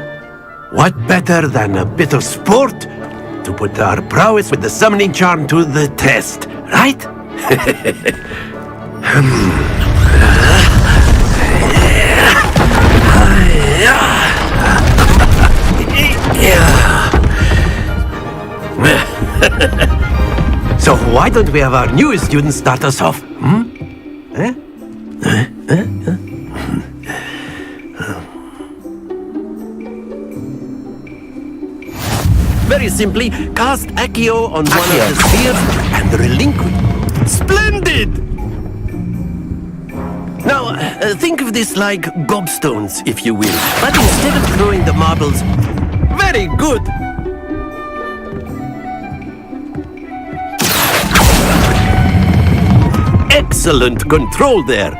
what better than a bit of sport to put our prowess with the summoning charm to the test, right? So why don't we have our newest student start us off? Very simply, cast Accio on one of the spheres and relinquish. Splendid! Now, think of this like gobstones, if you will. But instead of throwing the marbles... Very good! Excellent control there.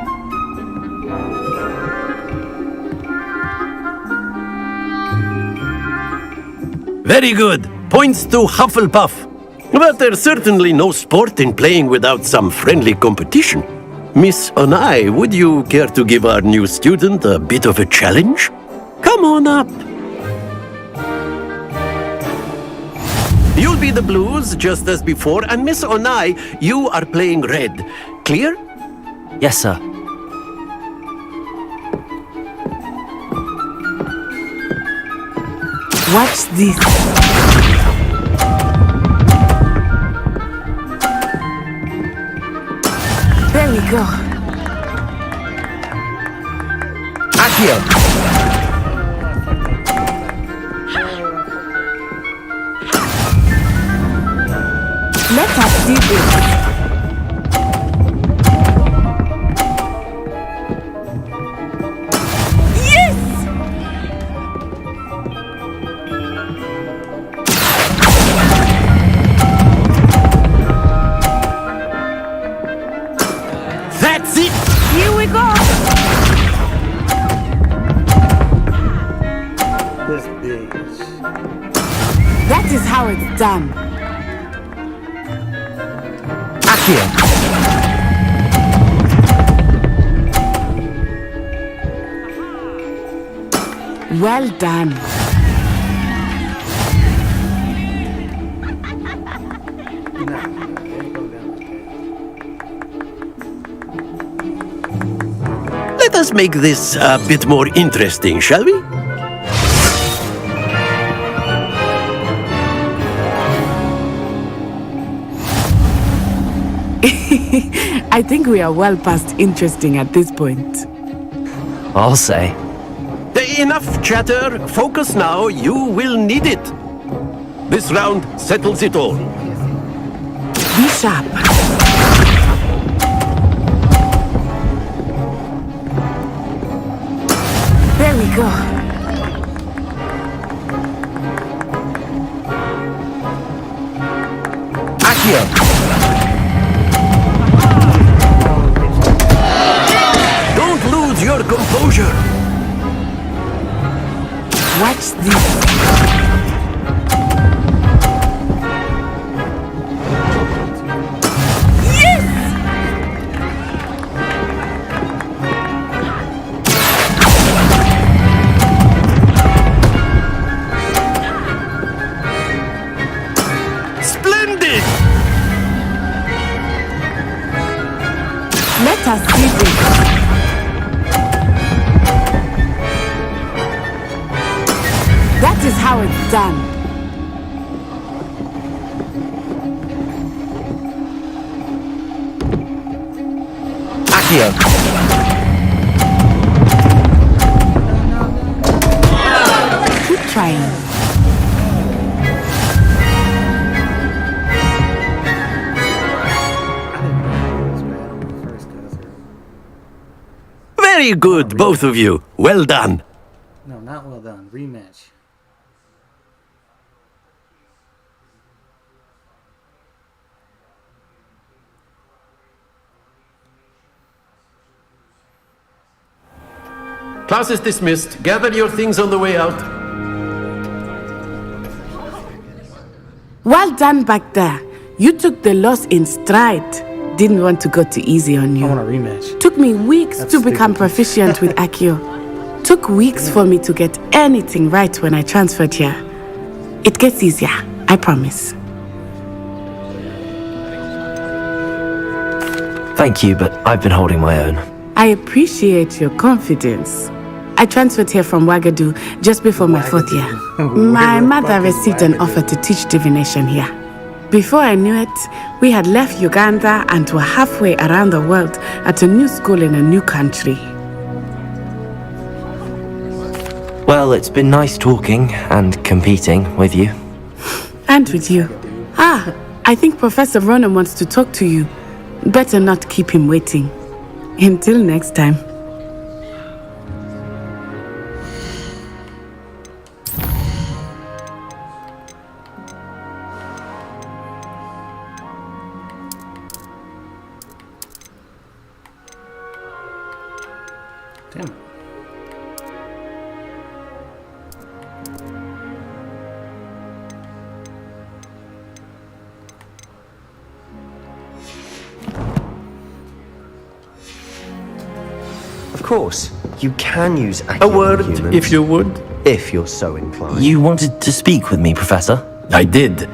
Very good. Points to Hufflepuff. But there's certainly no sport in playing without some friendly competition. Miss Onai, would you care to give our new student a bit of a challenge? Come on up. You'll be the blues, just as before, and Miss Onai, you are playing red. Clear? Yes, sir. Watch this. There we go. Accio! Let us do this. Well done. Let us make this a bit more interesting, shall we? I think we are well past interesting at this point. I'll say. Enough chatter. Focus now. You will need it. This round settles it all. Be sharp. There we go. Accio! Don't lose your composure. Watch this. Let us see this. That is how it's done. Accio. Keep trying. Very good, both of you. Well done. No, not well done. Rematch. Class is dismissed. Gather your things on the way out. Well done back there. You took the loss in stride. Didn't want to go too easy on you. I want a rematch. Took me weeks to become proficient with Accio. Took weeks for me to get anything right when I transferred here. It gets easier, I promise. Thank you, but I've been holding my own. I appreciate your confidence. I transferred here from Wagadu just before my 4th year. My mother received an offer to teach divination here. Before I knew it, we had left Uganda and were halfway around the world at a new school in a new country. Well, it's been nice talking and competing with you. And with you. Ah, I think Professor Ronan wants to talk to you. Better not keep him waiting. Until next time. Damn. Of course, you can use A word, if you would. If you're so inclined. You wanted to speak with me, Professor? I did.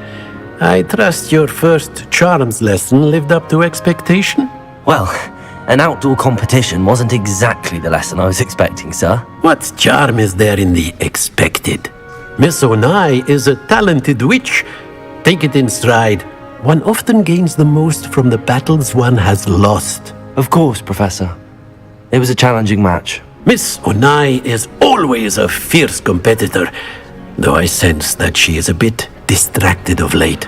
I trust your first charms lesson lived up to expectation? Well, an outdoor competition wasn't exactly the lesson I was expecting, sir. What charm is there in the expected? Miss Onai is a talented witch. Take it in stride. One often gains the most from the battles one has lost. Of course, Professor. It was a challenging match. Miss Onai is always a fierce competitor, though I sense that she is a bit distracted of late.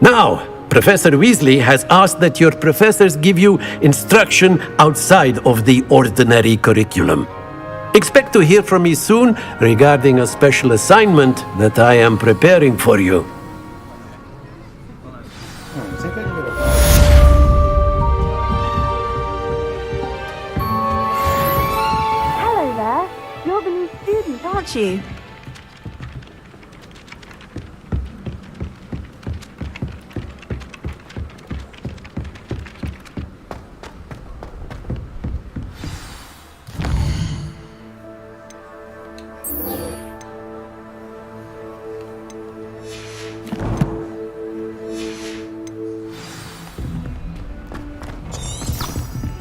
Now, Professor Weasley has asked that your professors give you instruction outside of the ordinary curriculum. Expect to hear from me soon regarding a special assignment that I am preparing for you. Hello there. You're the new student, aren't you?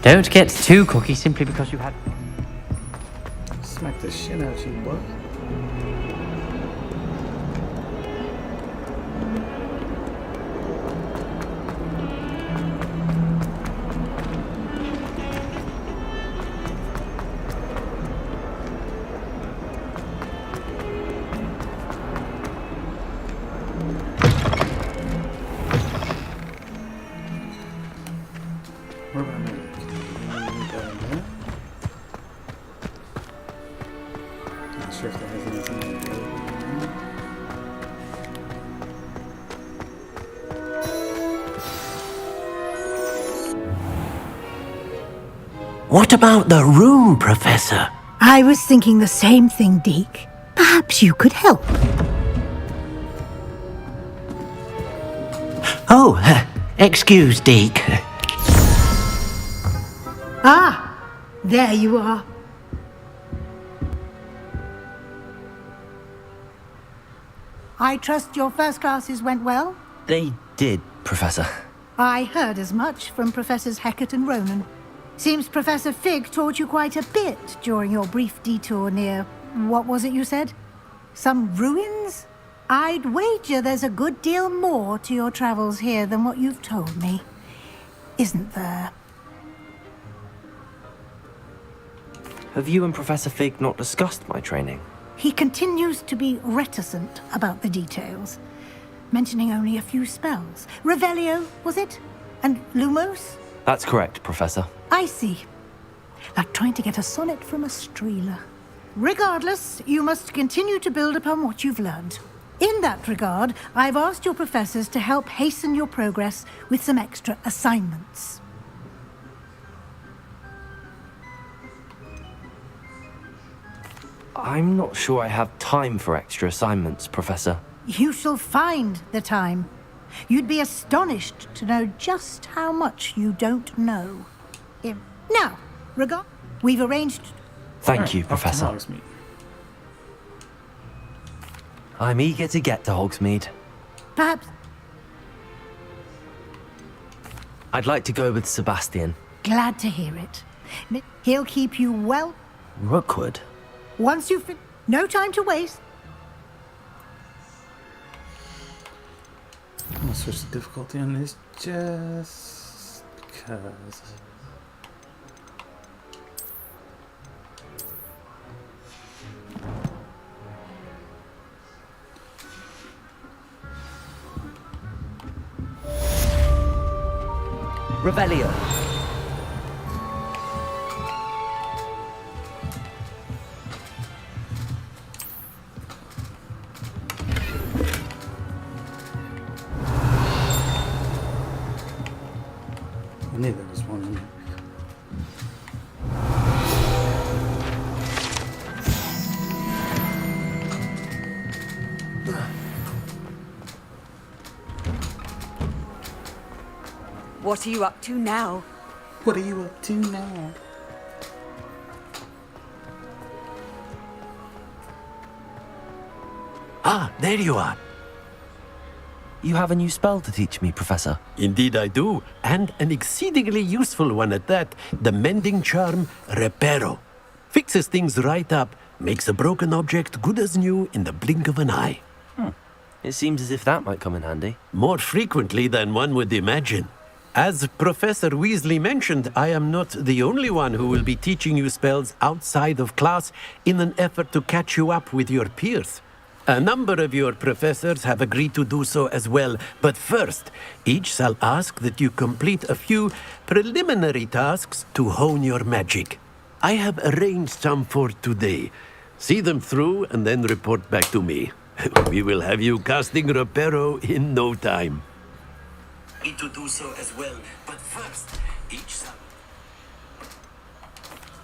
Don't get too cocky simply because you had... Smack the shit out of you, boy. Where am I? Not sure if there has anything in the What about the room, Professor? I was thinking the same thing, Deke. Perhaps you could help. Oh, excuse, Deke. Ah, there you are. I trust your first classes went well? They did, Professor. I heard as much from Professors Hecat and Ronan. Seems Professor Fig taught you quite a bit during your brief detour near... what was it you said? Some ruins? I'd wager there's a good deal more to your travels here than what you've told me. Isn't there? Have you and Professor Fig not discussed my training? He continues to be reticent about the details, mentioning only a few spells. Revelio, was it? And Lumos? That's correct, Professor. I see. Like trying to get a sonnet from a streeler. Regardless, you must continue to build upon what you've learned. In that regard, I've asked your professors to help hasten your progress with some extra assignments. I'm not sure I have time for extra assignments, Professor. You shall find the time. You'd be astonished to know just how much you don't know. Now, we've arranged... Thank you, Professor. I'm eager to get to Hogsmeade. Perhaps... I'd like to go with Sebastian. Glad to hear it. He'll keep you well... Rookwood? Once you've... No time to waste. I'm gonna switch the difficulty on this just because. Revelio. I knew there was one in there. What are you up to now? What are you up to now? Ah, there you are. You have a new spell to teach me, Professor. Indeed I do, and an exceedingly useful one at that. The mending charm, Reparo. Fixes things right up, makes a broken object good as new in the blink of an eye. It seems as if that might come in handy. More frequently than one would imagine. As Professor Weasley mentioned, I am not the only one who will be teaching you spells outside of class in an effort to catch you up with your peers. A number of your professors have agreed to do so as well, but first, each shall ask that you complete a few preliminary tasks to hone your magic. I have arranged some for today. See them through and then report back to me. We will have you casting Reparo in no time. To do so as well, but first, each shall...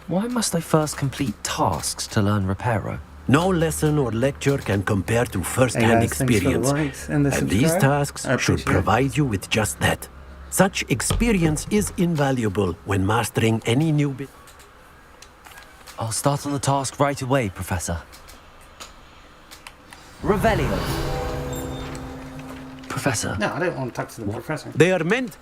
Why must I first complete tasks to learn Reparo? No lesson or lecture can compare to first-hand experience, and these tasks should provide you with just that. Such experience is invaluable when mastering any new bit. I'll start on the task right away, Professor. Revelio. Professor. No, I didn't want to talk to the professor. They are meant...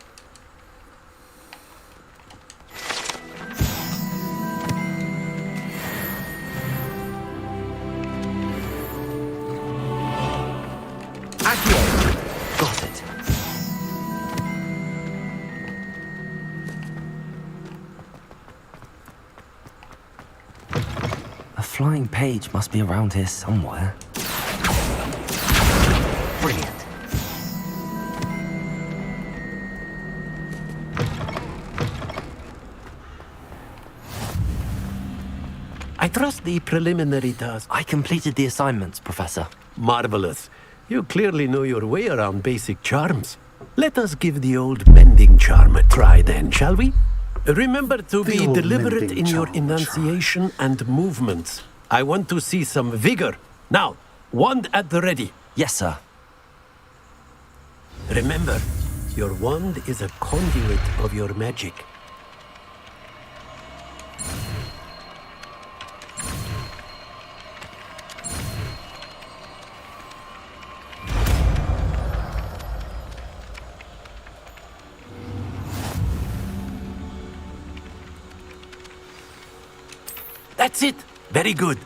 flying page must be around here somewhere. Brilliant. I trust the preliminary task. I completed the assignments, Professor. Marvelous. You clearly know your way around basic charms. Let us give the old mending charm a try then, shall we? Remember to be deliberate in your enunciation and movements. I want to see some vigor. Now, wand at the ready. Yes, sir. Remember, your wand is a conduit of your magic. That's it. Very good.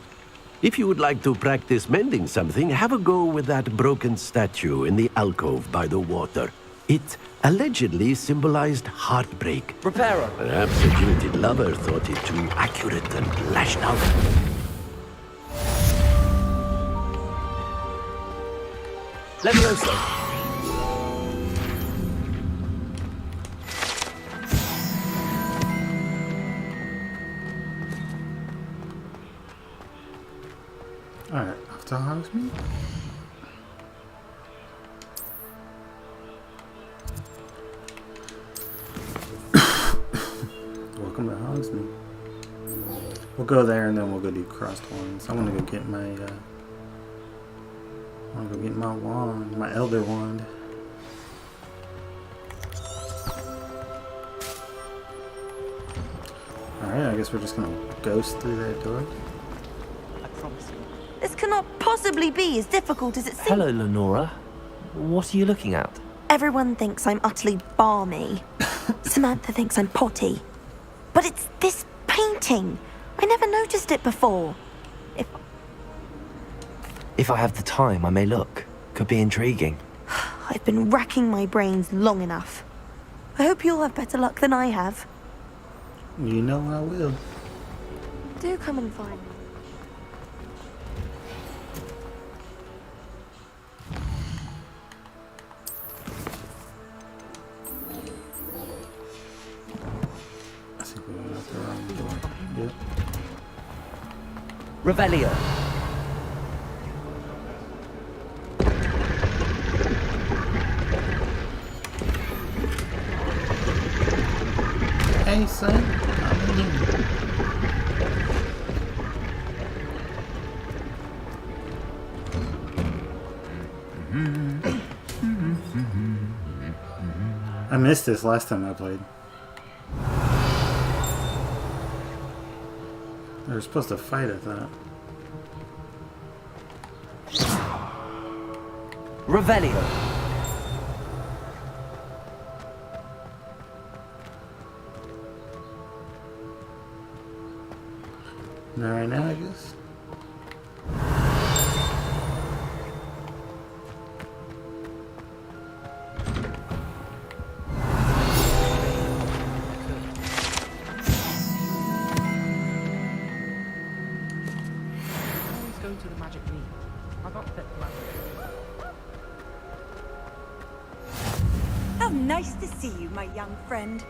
If you would like to practice mending something, have a go with that broken statue in the alcove by the water. It allegedly symbolized heartbreak. Reparo. Perhaps a jilted lover thought it too accurate and lashed out. Levioso. Alright, off to Hogsmeade. Welcome to Hogsmeade. We'll go there and then we'll go do crossed wands. I want to go get my wand, my elder wand. Alright, I guess we're just gonna ghost through that door. This cannot possibly be as difficult as it seems. Hello, Lenora. What are you looking at? Everyone thinks I'm utterly balmy. Samantha thinks I'm potty. But it's this painting. I never noticed it before. If I have the time, I may look. Could be intriguing. I've been racking my brains long enough. I hope you'll have better luck than I have. You know I will. Do come and find me. I think we went out the wrong door. Yep. Revelio. Hey, son. I missed this last time I played. They were supposed to fight, I thought. Revelio. Not right now, I guess. Go to the magic meet. I got that magic. How nice to see you, my young friend.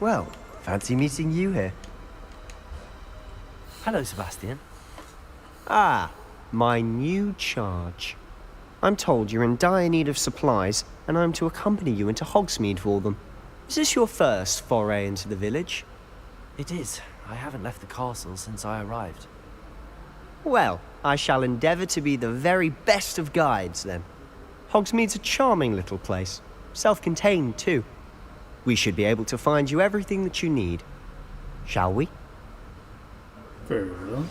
Well, fancy meeting you here. Hello, Sebastian. Ah, my new charge. I'm told you're in dire need of supplies, and I'm to accompany you into Hogsmeade for them. Is this your first foray into the village? It is. I haven't left the castle since I arrived. Well, I shall endeavour to be the very best of guides, then. Hogsmeade's a charming little place. Self-contained, too. We should be able to find you everything that you need. Shall we? Very well.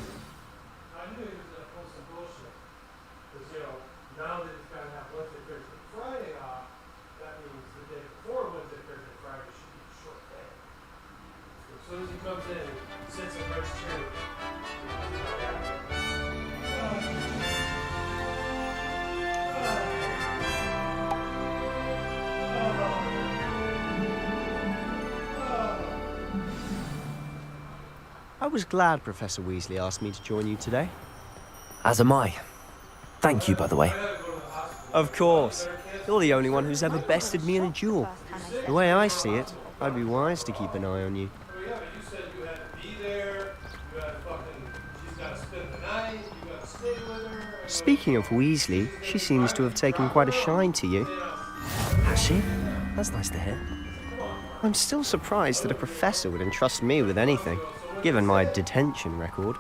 I was glad Professor Weasley asked me to join you today. As am I. Thank you, by the way. Of course. You're the only one who's ever bested me in a duel. The way I see it, I'd be wise to keep an eye on you. Speaking of Weasley, she seems to have taken quite a shine to you. Has she? That's nice to hear. I'm still surprised that a professor would entrust me with anything, given my detention record.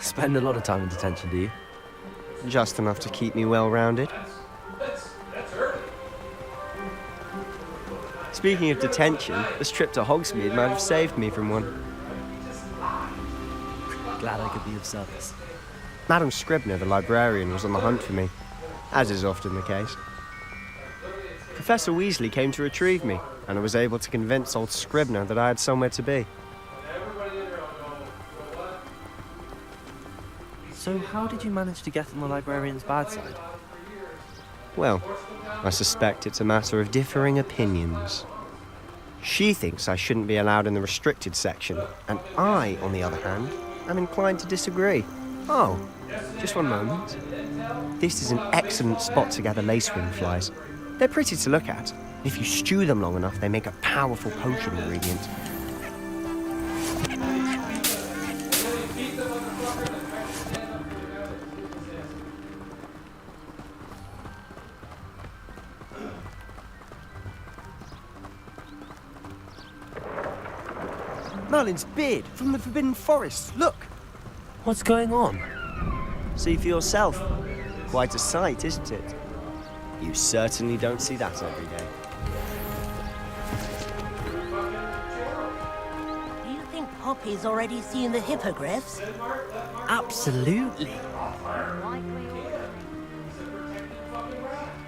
Spend a lot of time in detention, do you? Just enough to keep me well-rounded. Speaking of detention, this trip to Hogsmeade might have saved me from one. Glad I could be of service. Madam Scribner, the librarian, was on the hunt for me, as is often the case. Professor Weasley came to retrieve me, and I was able to convince old Scribner that I had somewhere to be. So how did you manage to get on the librarian's bad side? Well, I suspect it's a matter of differing opinions. She thinks I shouldn't be allowed in the restricted section, and I, on the other hand, am inclined to disagree. Oh, just one moment. This is an excellent spot to gather lacewing flies. They're pretty to look at. If you stew them long enough, they make a powerful potion ingredient. Merlin's beard from the Forbidden Forest. Look! What's going on? See for yourself. Quite a sight, isn't it? You certainly don't see that every day. Do you think Poppy's already seen the hippogriffs? Absolutely.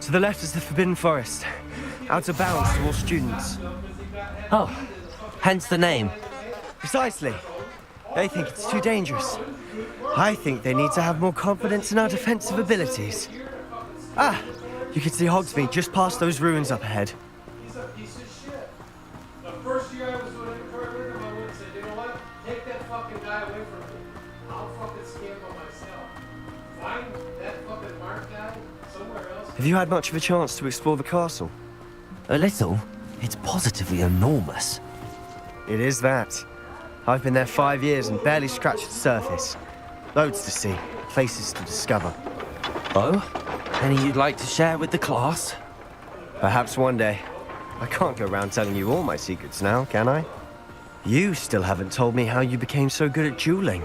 To the left is the Forbidden Forest. Out of bounds to all students. Oh, hence the name. Precisely. They think it's too dangerous. I think they need to have more confidence in our defensive abilities. Ah, you can see Hogsmeade just past those ruins up ahead. He's a piece of shit. The first year I was doing it with him, I would have said, you know what? Take that fucking guy away from me. I'll fucking scam by myself. Find that fucking Mark guy somewhere else. Have you had much of a chance to explore the castle? A little. It's positively enormous. It is that. I've been there 5 years and barely scratched the surface. Loads to see, places to discover. Oh? Any you'd like to share with the class? Perhaps one day. I can't go around telling you all my secrets now, can I? You still haven't told me how you became so good at dueling.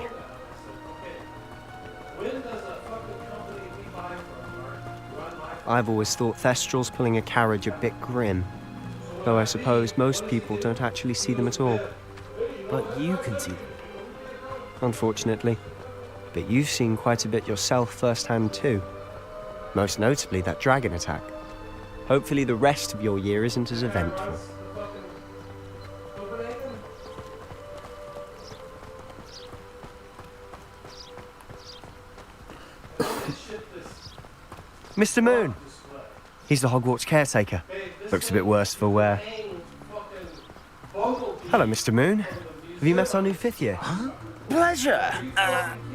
I've always thought Thestrals pulling a carriage a bit grim. Though I suppose most people don't actually see them at all. But you can see them. Unfortunately. But you've seen quite a bit yourself firsthand too. Most notably that dragon attack. Hopefully the rest of your year isn't as eventful. Mr. Moon! He's the Hogwarts caretaker. Looks a bit worse for wear. Hello, Mr. Moon. Have you met our new 5th year? Huh? Pleasure.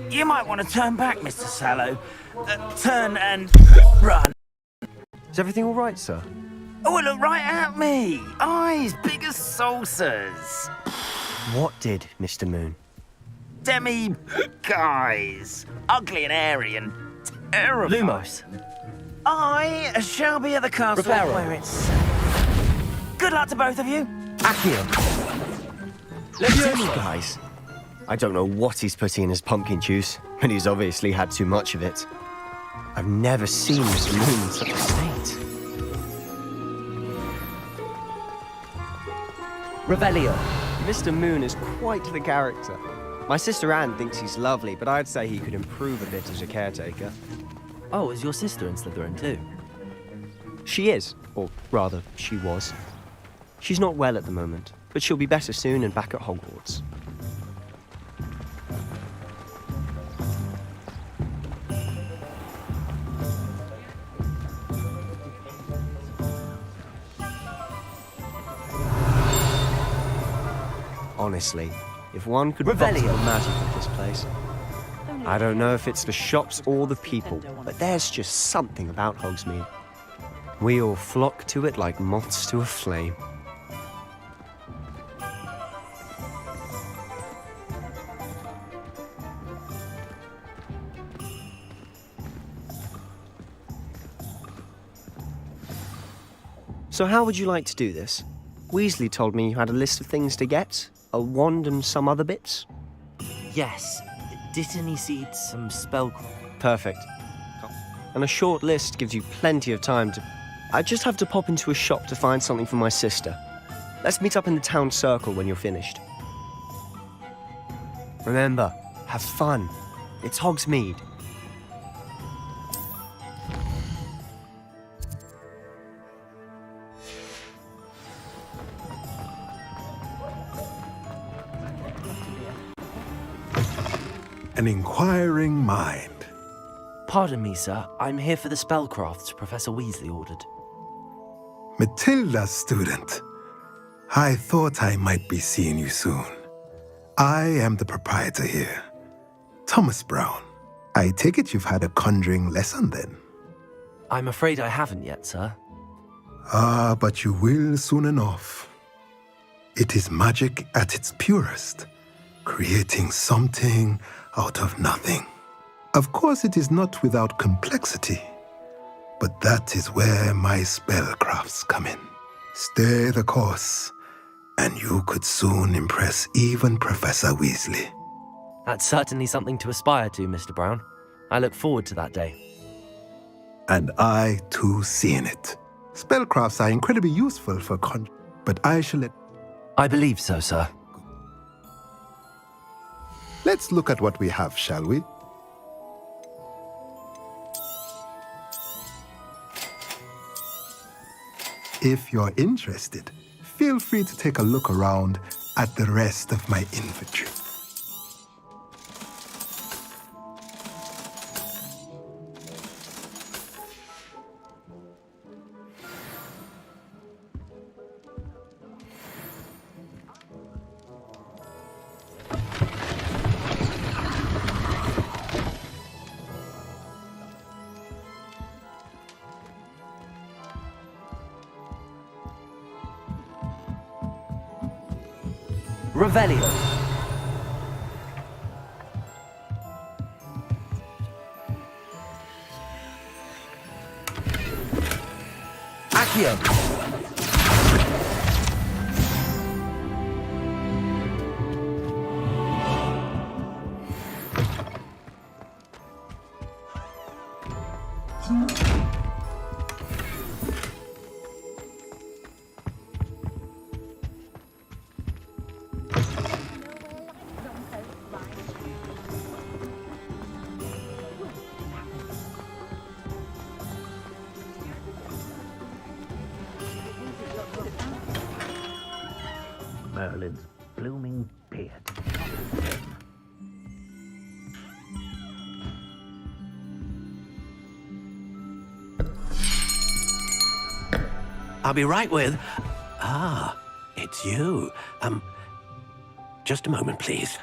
You might want to turn back, Mr. Sallow. Turn and run. Is everything all right, sir? Oh, it looked right at me! Eyes big as saucers! What did, Mr. Moon? Demi... guys! Ugly and hairy and terrifying. Lumos. I shall be at the castle Reparo. where it's... Good luck to both of you. Accio. Silly guys. I don't know what he's putting in his pumpkin juice, but he's obviously had too much of it. I've never seen Mr. Moon in such a state. Revelio. Mr. Moon is quite the character. My sister Anne thinks he's lovely, but I'd say he could improve a bit as a caretaker. Oh, is your sister in Slytherin too? She is, or rather, she was. She's not well at the moment, but she'll be better soon and back at Hogwarts. Honestly, if one could bottle the magic of this place. I don't know if it's the shops or the people, but there's just something about Hogsmeade. We all flock to it like moths to a flame. So how would you like to do this? Weasley told me you had a list of things to get, a wand and some other bits. Yes. Didn't he seed some spell? Perfect. And a short list gives you plenty of time to... I just have to pop into a shop to find something for my sister. Let's meet up in the town circle when you're finished. Remember, have fun. It's Hogsmeade. An inquiring mind. Pardon me, sir. I'm here for the spellcrafts Professor Weasley ordered. Matilda's student. I thought I might be seeing you soon. I am the proprietor here, Thomas Brown. I take it you've had a conjuring lesson then? I'm afraid I haven't yet, sir. Ah, but you will soon enough. It is magic at its purest, creating something out of nothing. Of course, it is not without complexity, but that is where my spellcrafts come in. Stay the course, and you could soon impress even Professor Weasley. That's certainly something to aspire to, Mr. Brown. I look forward to that day. And I, too, seeing it. Spellcrafts are incredibly useful for but I shall let... I believe so, sir. Let's look at what we have, shall we? If you're interested, feel free to take a look around at the rest of my inventory. Revelio. Accio. Merlin's blooming beard. I'll be right with... Ah, it's you. Just a moment, please.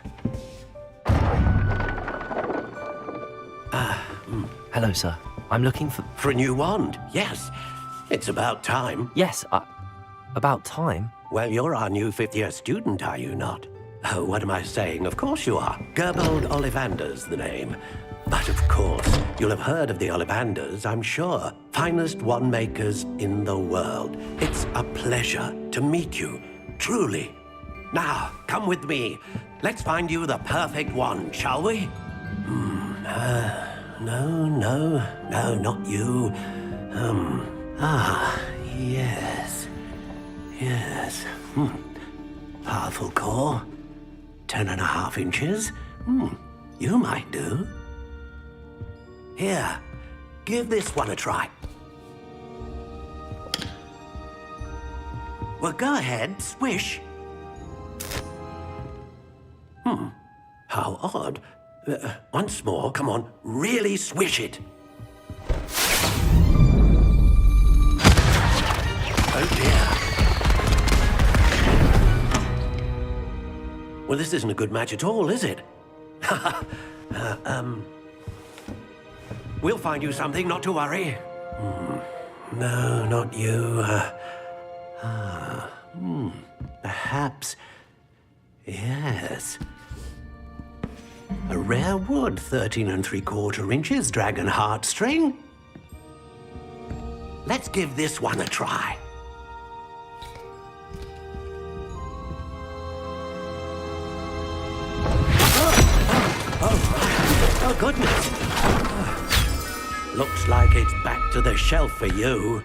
Hello, sir. I'm looking for... For a new wand, yes. It's about time. Yes, about time. Well, you're our new fifth-year student, are you not? Oh, what am I saying? Of course you are. Gerbold Ollivander's the name. But of course, you'll have heard of the Ollivanders, I'm sure. Finest wand makers in the world. It's a pleasure to meet you, truly. Now, come with me. Let's find you the perfect wand, shall we? No, not you. Yes. Powerful core. 10.5 inches. You might do. Here, give this one a try. Well, go ahead, swish. How odd. Once more, come on, really swish it. Oh dear. Well, this isn't a good match at all, is it? We'll find you something, not to worry. No, not you. Perhaps. Yes. A rare wood, 13 3/4 inches, dragon heartstring. Let's give this one a try. Oh, goodness. Looks like it's back to the shelf for you.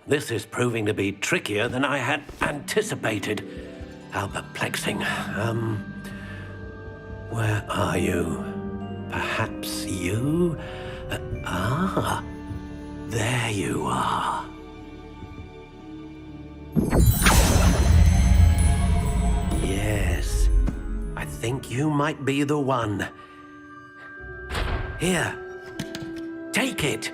This is proving to be trickier than I had anticipated. How perplexing. Where are you? Perhaps you? There you are. Yes, I think you might be the one. Here, take it.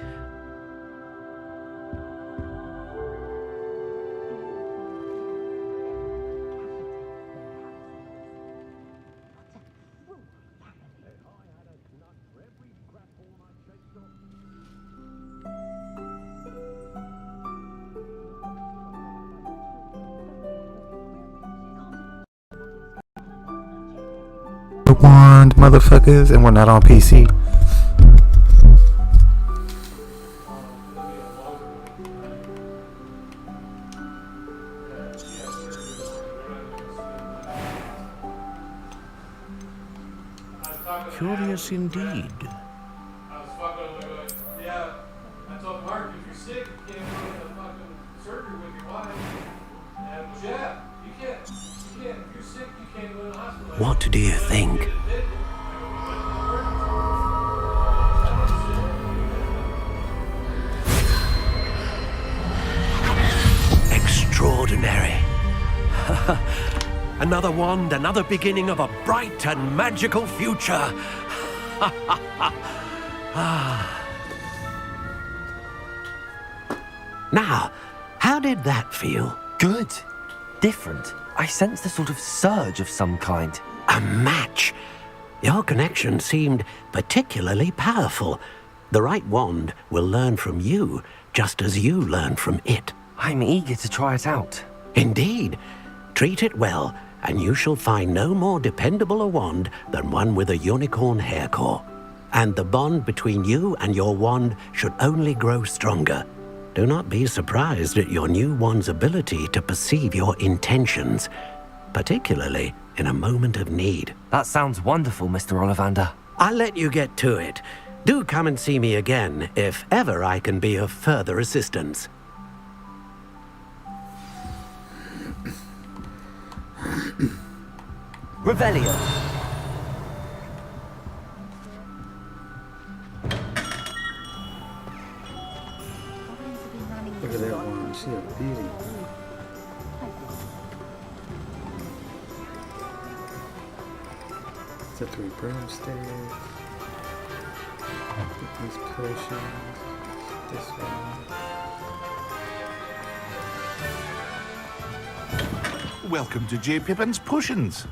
Wand, motherfuckers, and we're not on PC. Curious indeed. Yeah, I told Mark, if you're sick, you can't go to the fucking surgery with your wife. And Jeff, you can't, if you're sick, you can't go to the hospital. What do you think? Extraordinary. Another wand, another beginning of a bright and magical future. Now, how did that feel? Good. Different. I sensed a sort of surge of some kind. A match. Your connection seemed particularly powerful. The right wand will learn from you, just as you learn from it. I'm eager to try it out. Indeed. Treat it well, and you shall find no more dependable a wand than one with a unicorn hair core. And the bond between you and your wand should only grow stronger. Do not be surprised at your new wand's ability to perceive your intentions, particularly in a moment of need. That sounds wonderful, Mr. Ollivander. I'll let you get to it. Do come and see me again if ever I can be of further assistance. Revelio. Look at that one. She a beauty. It's a 3 broomsticks. These potions. This one. Welcome to J. Pippin's Potions.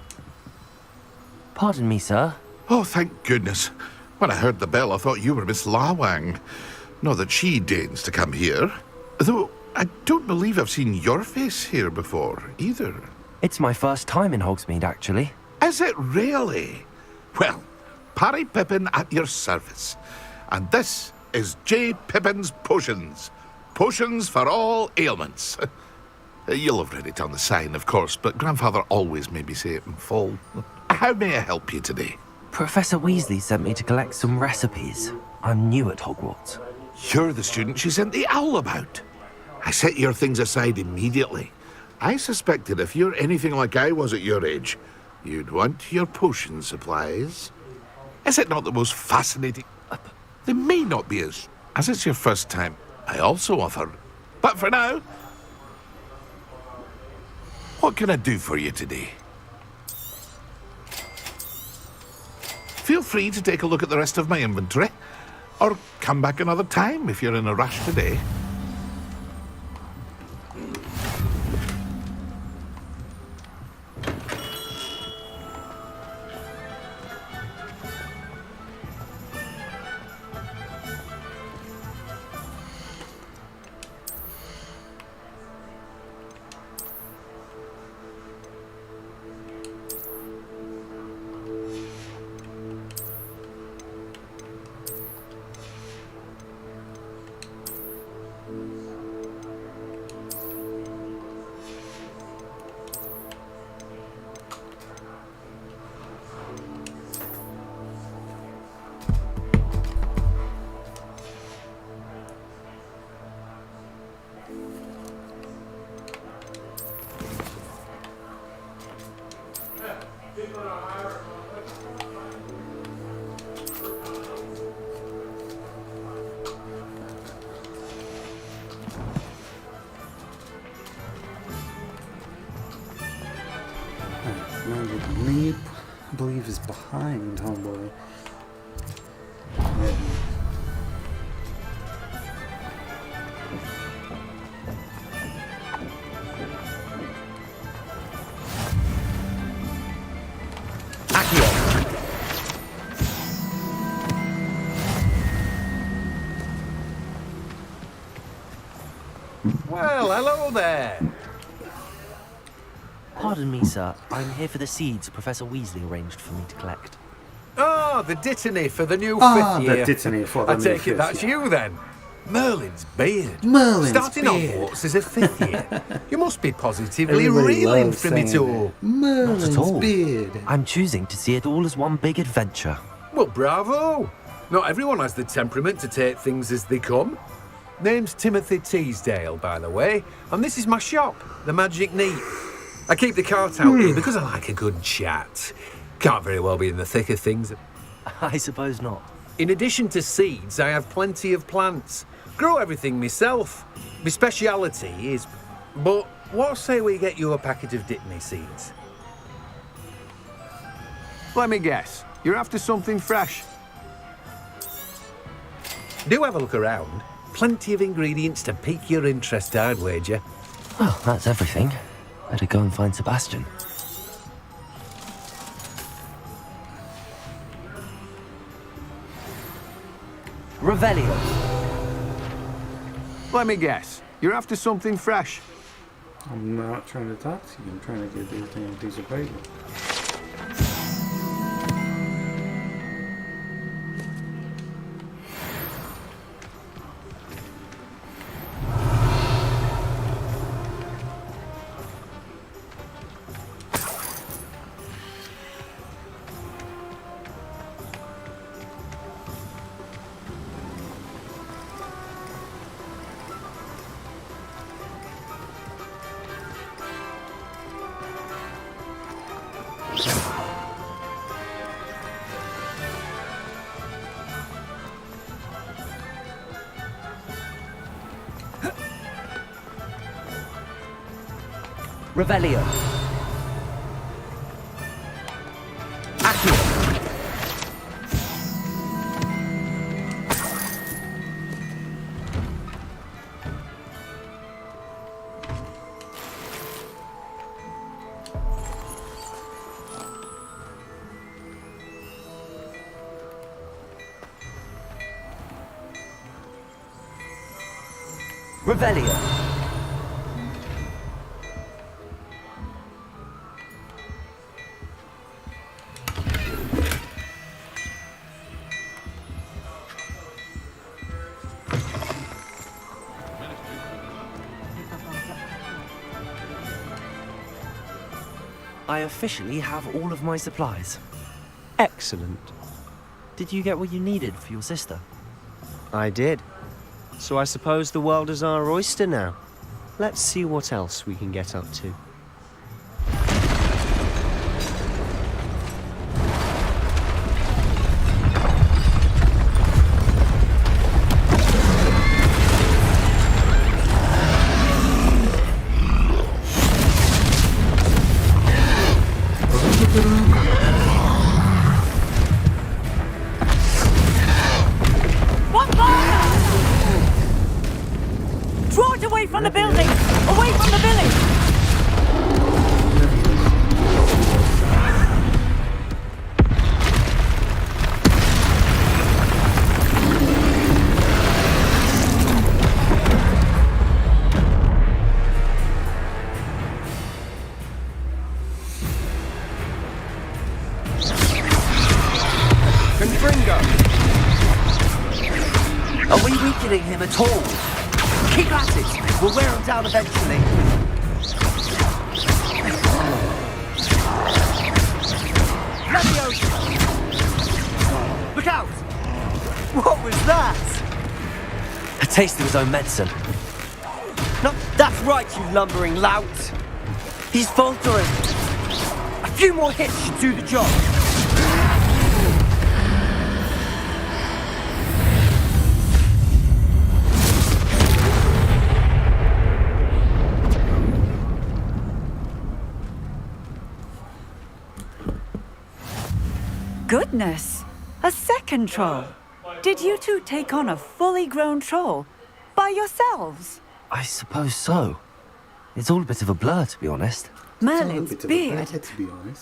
Pardon me, sir. Oh, thank goodness. When I heard the bell, I thought you were Miss Lawang. Not that she deigns to come here. Though I don't believe I've seen your face here before, either. It's my first time in Hogsmeade, actually. Is it really? Well, Parry Pippin at your service. And this is J. Pippin's Potions. Potions for all ailments. You'll have read it on the sign, of course, but Grandfather always made me say it in full. How may I help you today? Professor Weasley sent me to collect some recipes. I'm new at Hogwarts. You're the student she sent the owl about. I set your things aside immediately. I suspected if you're anything like I was at your age, you'd want your potion supplies. Is it not the most fascinating? They may not be as it's your first time. I also offer. But for now, what can I do for you today? Feel free to take a look at the rest of my inventory, or come back another time if you're in a rush today. Me, I believe, is behind homeboy. Well, hello there. Pardon me, sir. I'm here for the seeds Professor Weasley arranged for me to collect. Ah, the dittany for the new Ah, fifth the year. dittany for the I new take fifth it that's year. you then. Merlin's beard. Merlin's Starting beard. Hogwarts as a fifth year. You must be positively Everybody reeling loves from it saying all. that. Merlin's Not at all. beard. I'm choosing to see it all as one big adventure. Well, bravo. Not everyone has the temperament to take things as they come. Name's Timothy Teasdale, by the way, and this is my shop, the Magic Neat. I keep the cart out here because I like a good chat. Can't very well be in the thick of things. I suppose not. In addition to seeds, I have plenty of plants. Grow everything myself. My speciality is... But what say we get you a packet of Dittany seeds? Let me guess. You're after something fresh. Do have a look around. Plenty of ingredients to pique your interest, I'd wager. Well, that's everything. Better go and find Sebastian. Revelio. Let me guess. You're after something fresh. I'm not trying to talk to you. I'm trying to get these damn piece of paper. Revelio. Revelio. I officially have all of my supplies. Excellent. Did you get what you needed for your sister? I did. So I suppose the world is our oyster now. Let's see what else we can get up to. Draw it away from the building! Away from the village! Confringo! Are we weakening him at all? Keep at it! We'll wear him down eventually. Leviosa! Look out! What was that? A taste of his own medicine. No, that's right, you lumbering lout! He's faltering. A few more hits should do the job. Goodness! A second troll! Did you two take on a fully grown troll? By yourselves? I suppose so. It's all a bit of a blur, to be honest. Merlin's beard?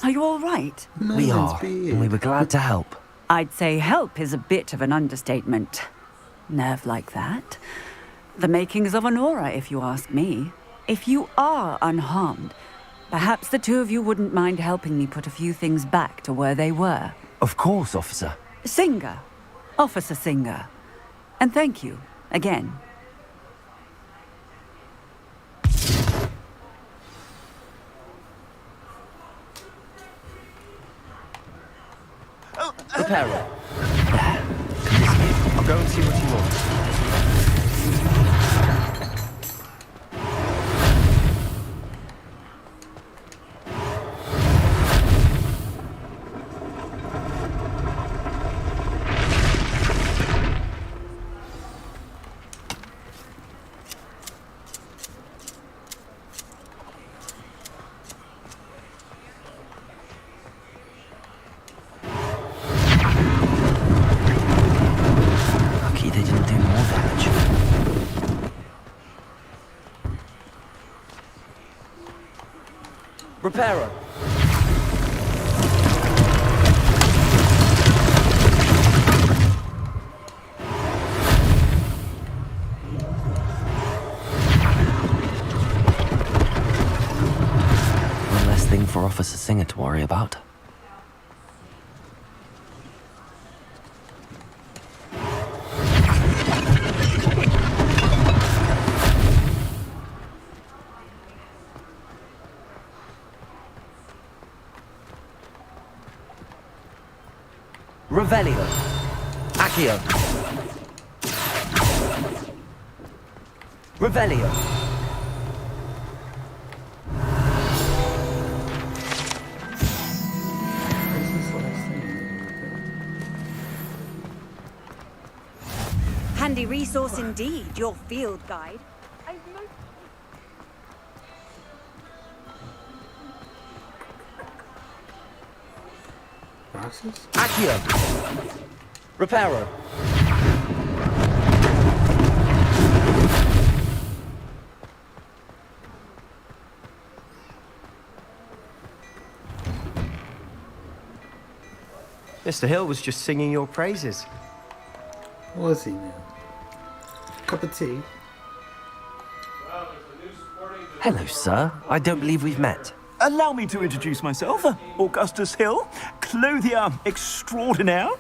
Are you all right? We are, and we were glad to help. I'd say help is a bit of an understatement. Nerve like that. The makings of an aura, if you ask me. If you are unharmed, perhaps the two of you wouldn't mind helping me put a few things back to where they were. Of course, officer. Singer. Officer Singer. And thank you, again. Prepare it. I'll go and see what you want. Reparo. One less thing for Officer Singer to worry about. Revelio. Accio. Revelio. Handy resource indeed, your field guide. Accio. Reparo. Mr. Hill was just singing your praises. Was he now? Cup of tea? Hello, sir. I don't believe we've met. Allow me to introduce myself, Augustus Hill, clothier extraordinaire.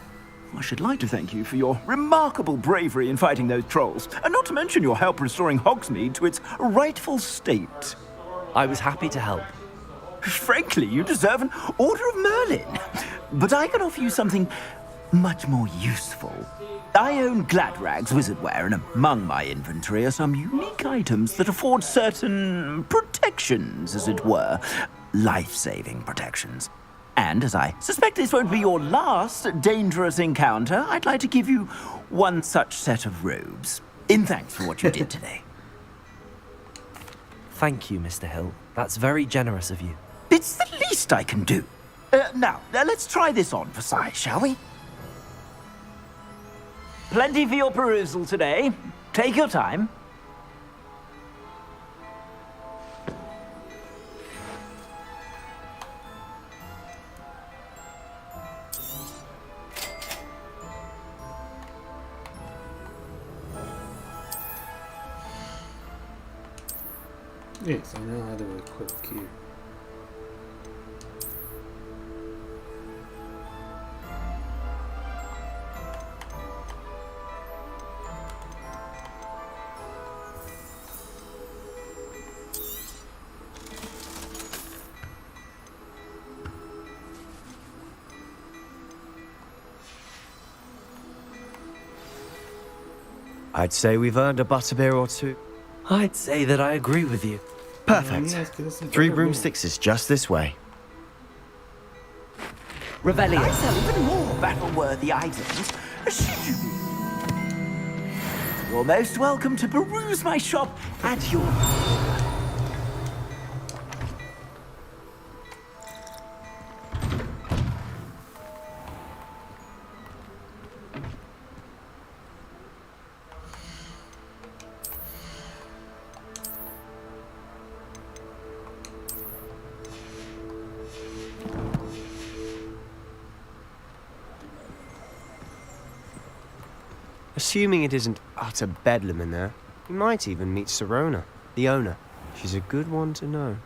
I should like to thank you for your remarkable bravery in fighting those trolls, and not to mention your help restoring Hogsmeade to its rightful state. I was happy to help. Frankly, you deserve an Order of Merlin. But I can offer you something much more useful. I own Gladrag's wizardware, and among my inventory are some unique items that afford certain protections, as it were. Life-saving protections. And as I suspect this won't be your last dangerous encounter, I'd like to give you one such set of robes, in thanks for what you did today. Thank you, Mr. Hill. That's very generous of you. It's the least I can do. Now, let's try this on for size, shall we? Plenty for your perusal today. Take your time. Yes, I know how to equip Q. I'd say we've earned a butterbeer or two. I'd say that I agree with you. Perfect. 3 broomsticks is just this way. Revelio. I sell even more battle-worthy items. Should you? You're most welcome to peruse my shop at your... Assuming it isn't utter bedlam in there, you might even meet Sirona, the owner. She's a good one to know.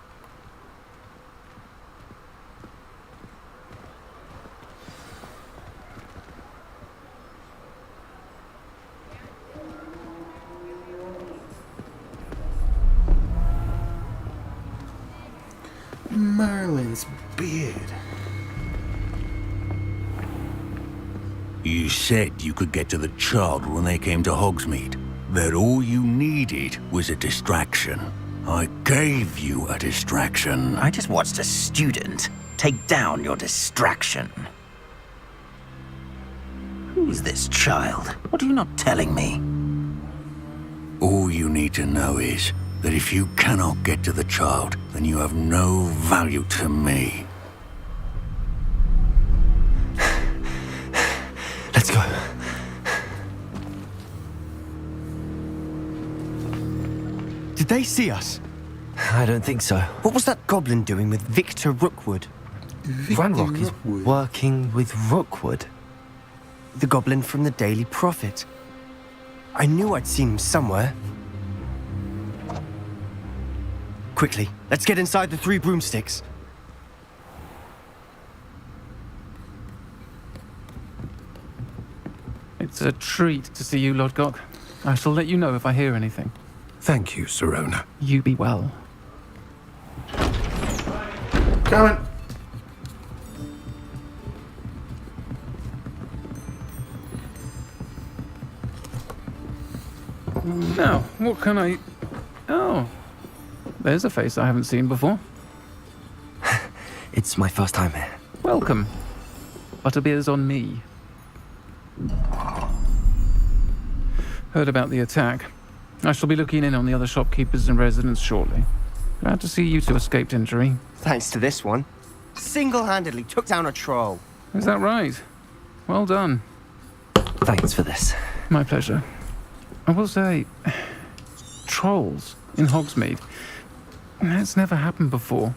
Merlin's beard. You said you could get to the child when they came to Hogsmeade. That all you needed was a distraction. I gave you a distraction. I just watched a student take down your distraction. Who is this child? What are you not telling me? All you need to know is that if you cannot get to the child, then you have no value to me. Let's go. Did they see us? I don't think so. What was that goblin doing with Victor Rookwood? Ranrock is working with Rookwood. The goblin from the Daily Prophet. I knew I'd seen him somewhere. Quickly, let's get inside the 3 broomsticks. It's a treat to see you, Lodgok. I shall let you know if I hear anything. Thank you, Sirona. You be well. Coming. Now, what can I... Oh, there's a face I haven't seen before. It's my first time here. Welcome. Butterbeer's on me. Heard about the attack. I shall be looking in on the other shopkeepers and residents shortly. Glad to see you two escaped injury. Thanks to this one. Single-handedly took down a troll. Is that right? Well done. Thanks for this. My pleasure. I will say, trolls in Hogsmeade. That's never happened before.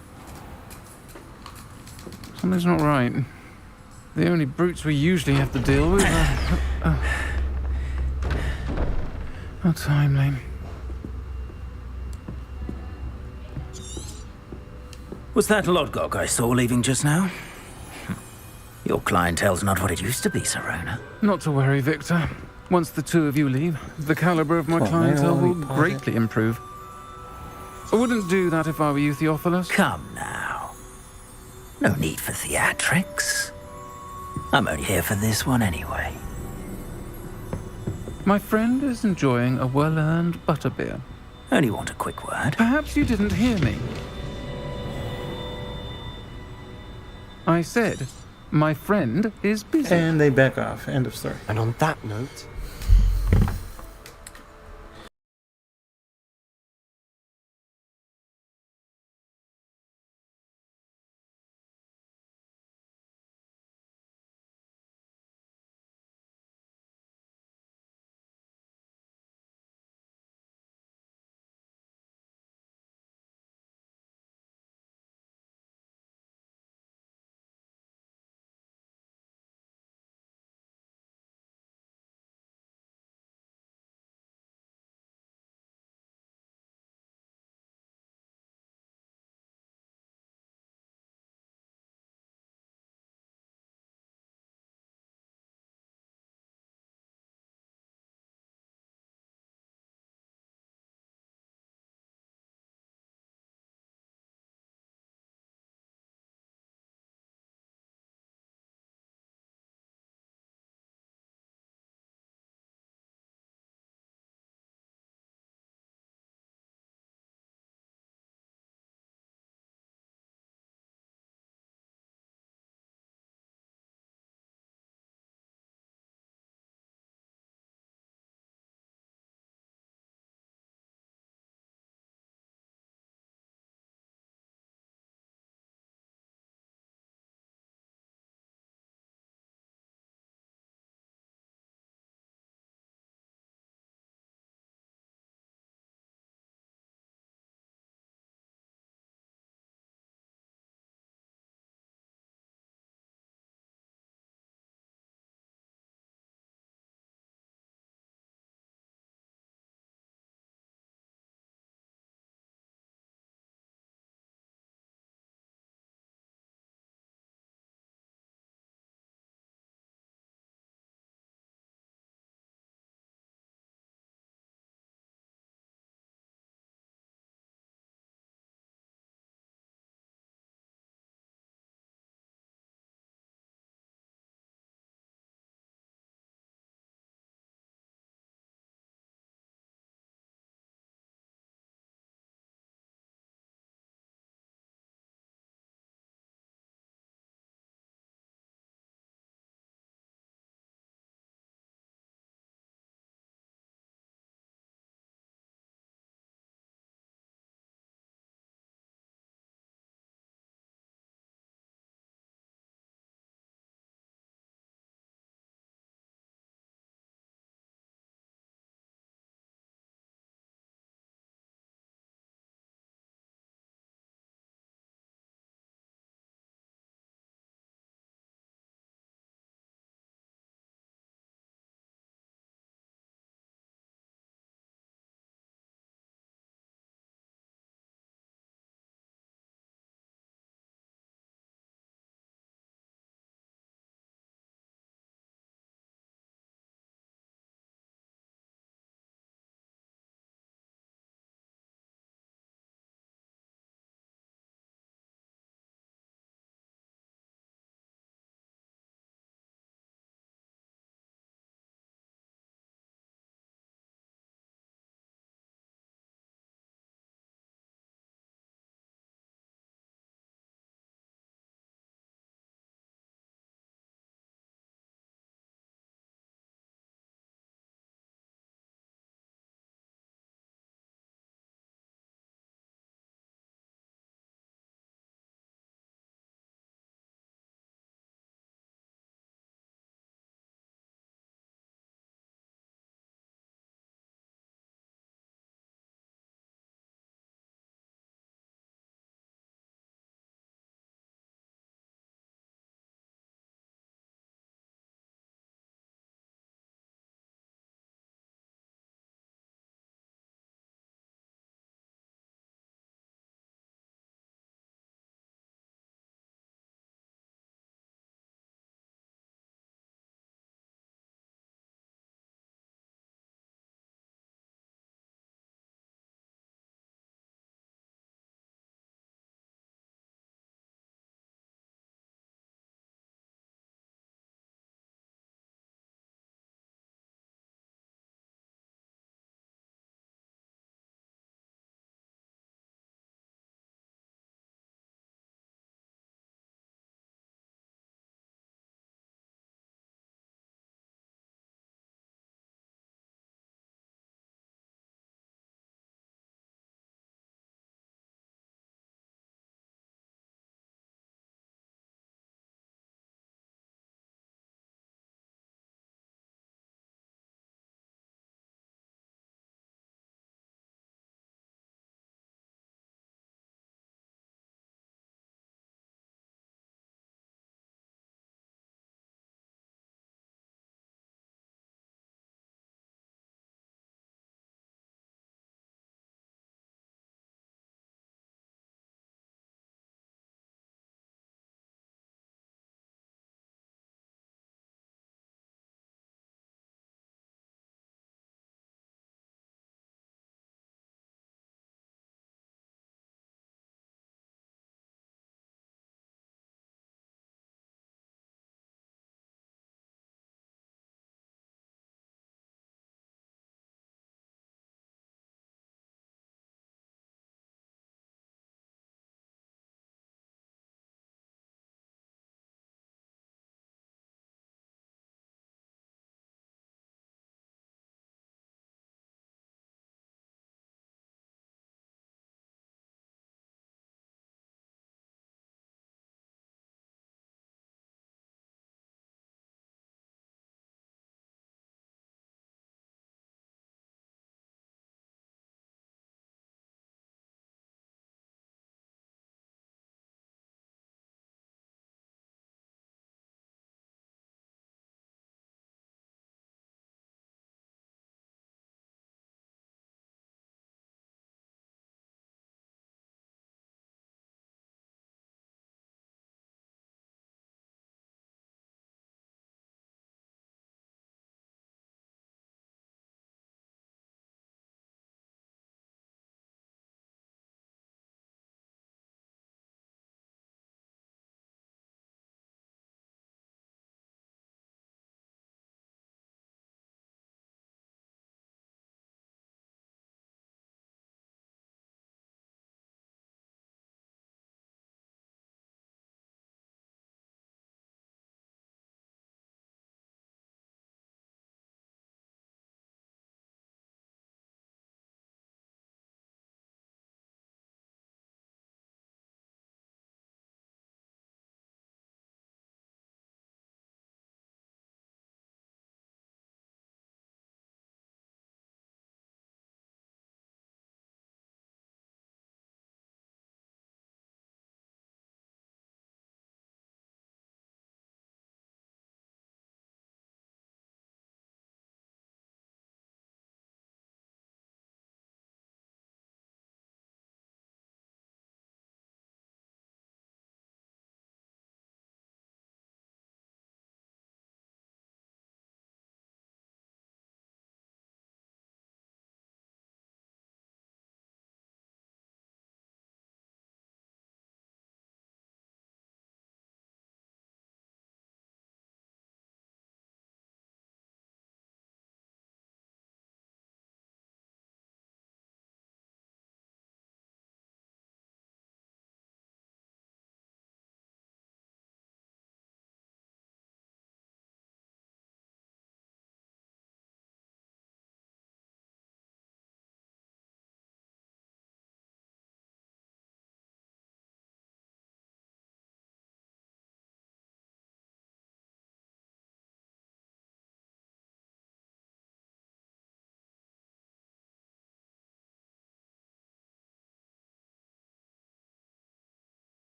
Something's not right. The only brutes we usually have to deal with are... How timely. Was that Lodgok I saw leaving just now? Your clientele's not what it used to be, Serona. Not to worry, Victor. Once the two of you leave, the caliber of my clientele will greatly improve. I wouldn't do that if I were you, Theophilus. Come now. No need for theatrics. I'm only here for this one anyway. My friend is enjoying a well-earned butterbeer. Only want a quick word. Perhaps you didn't hear me. I said, my friend is busy. And they back off. End of story. And on that note,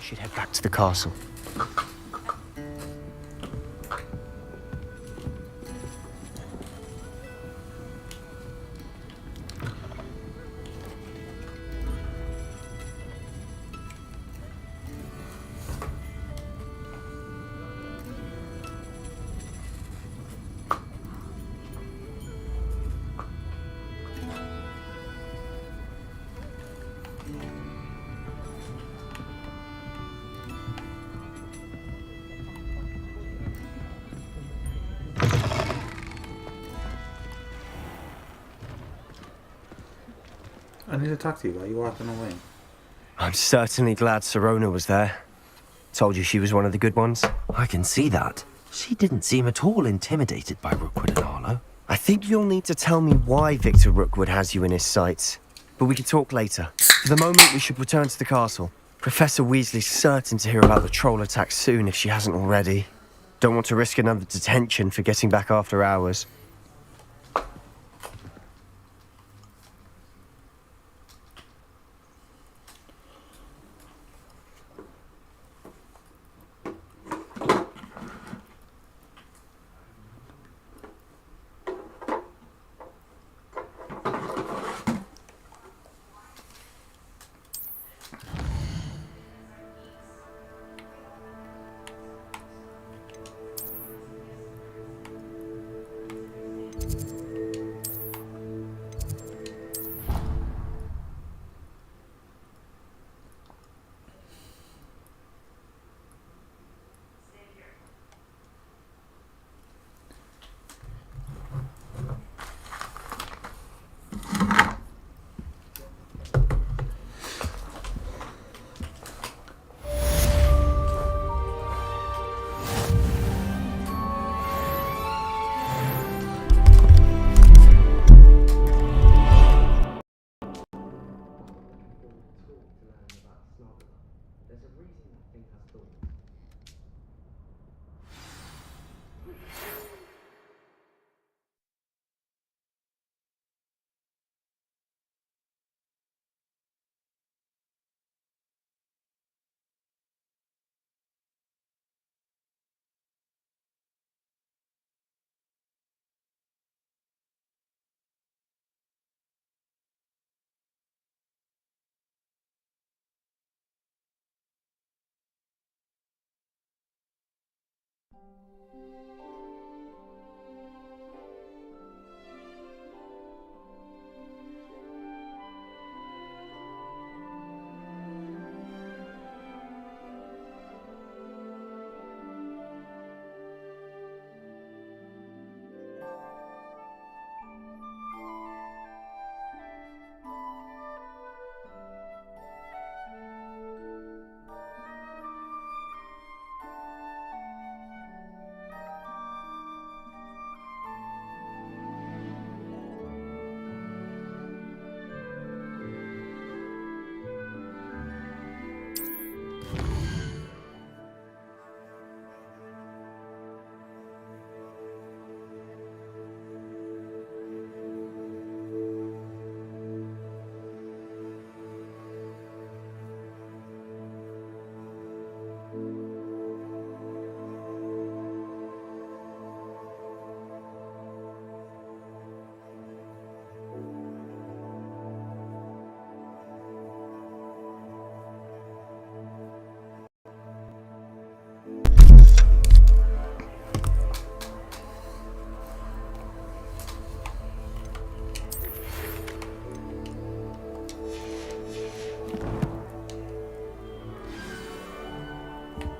should head back to the castle. I need to talk to you. Why are you walking away? I'm certainly glad Sirona was there. Told you she was one of the good ones. I can see that. She didn't seem at all intimidated by Rookwood and Arlo. I think you'll need to tell me why Victor Rookwood has you in his sights. But we can talk later. For the moment, we should return to the castle. Professor Weasley's certain to hear about the troll attack soon if she hasn't already. Don't want to risk another detention for getting back after hours.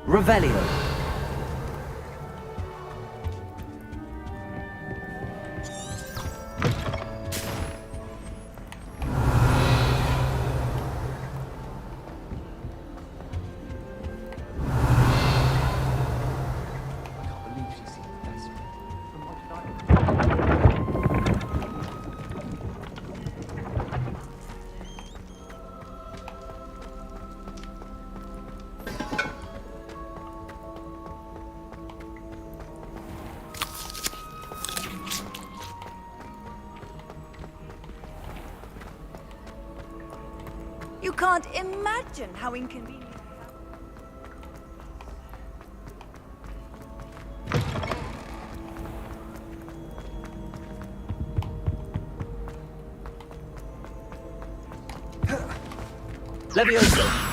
Revelio. You can't imagine how inconvenient. Levioso!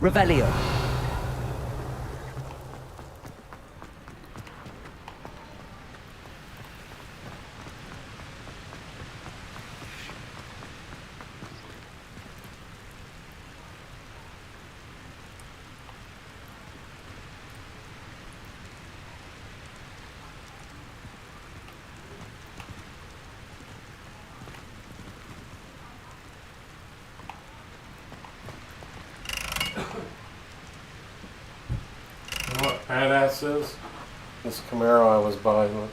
Revelio. What badass is? This Camaro I was buying. Look.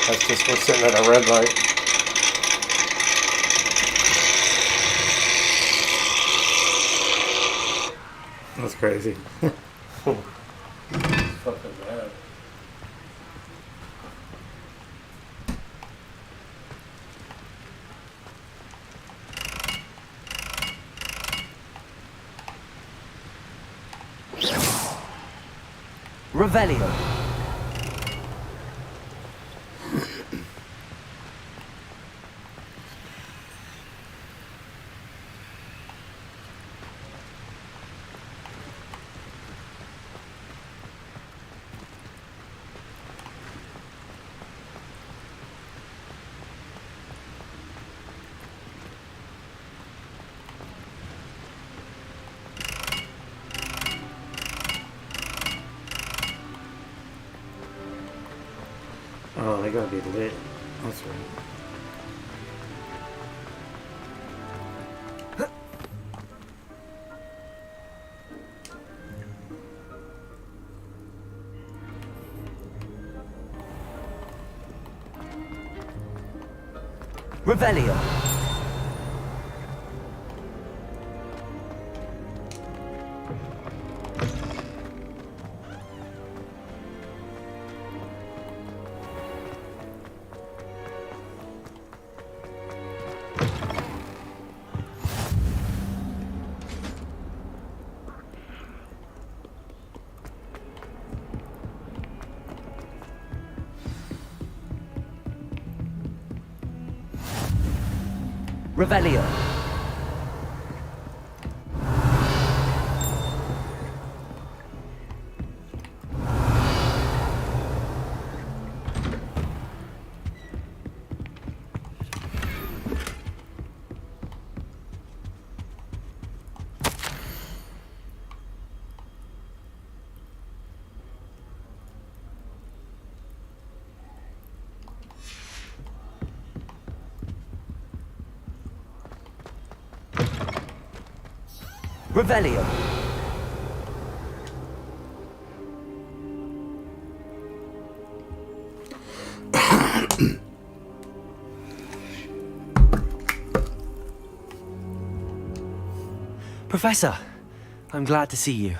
That's just what's sitting at a red light. That's crazy. It's fucking bad. Revelio. Oh, they gotta be lit. That's right. Revelio. Revelio. Revelio. Professor, I'm glad to see you.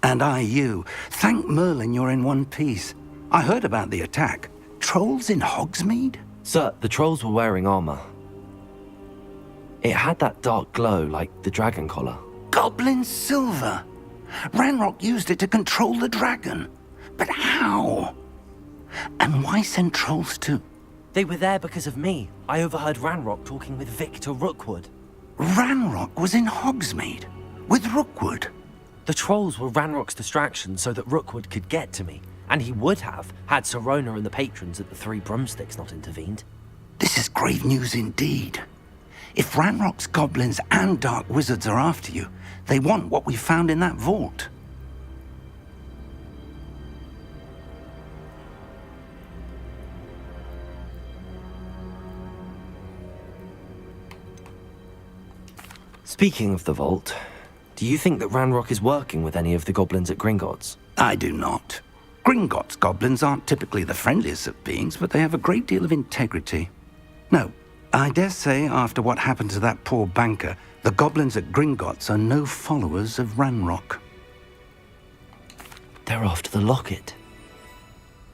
And I you. Thank Merlin you're in one piece. I heard about the attack. Trolls in Hogsmeade? Sir, the trolls were wearing armor. It had that dark glow like the dragon collar. Goblin silver. Ranrock used it to control the dragon. But how? And why send trolls too? They were there because of me. I overheard Ranrock talking with Victor Rookwood. Ranrock was in Hogsmeade? With Rookwood? The trolls were Ranrock's distraction so that Rookwood could get to me. And he would have, had Sirona and the patrons at the Three Broomsticks not intervened. This is grave news indeed. If Ranrock's goblins and dark wizards are after you, they want what we found in that vault. Speaking of the vault, do you think that Ranrock is working with any of the goblins at Gringotts? I do not. Gringotts goblins aren't typically the friendliest of beings, but they have a great deal of integrity. No, I dare say after what happened to that poor banker, the goblins at Gringotts are no followers of Ranrock. They're after the locket.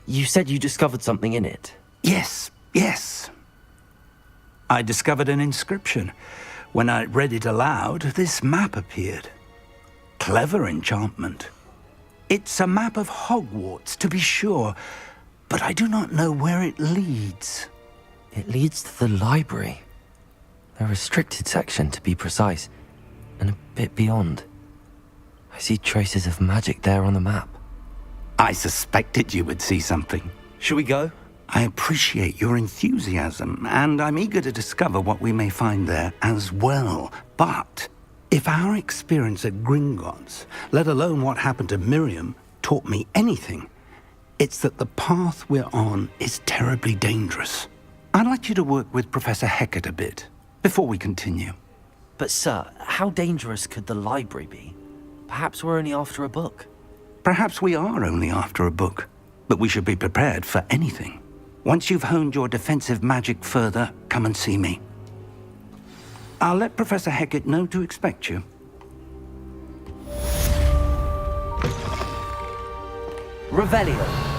You said you discovered something in it. Yes. I discovered an inscription. When I read it aloud, this map appeared. Clever enchantment. It's a map of Hogwarts, to be sure, but I do not know where it leads. It leads to the library. A restricted section, to be precise, and a bit beyond. I see traces of magic there on the map. I suspected you would see something. Shall we go? I appreciate your enthusiasm, and I'm eager to discover what we may find there as well. But if our experience at Gringotts, let alone what happened to Miriam, taught me anything, it's that the path we're on is terribly dangerous. I'd like you to work with Professor Hecat a bit before we continue. But sir, how dangerous could the library be? Perhaps we're only after a book. Perhaps we are only after a book, but we should be prepared for anything. Once you've honed your defensive magic further, come and see me. I'll let Professor Hecat know to expect you. Revelio.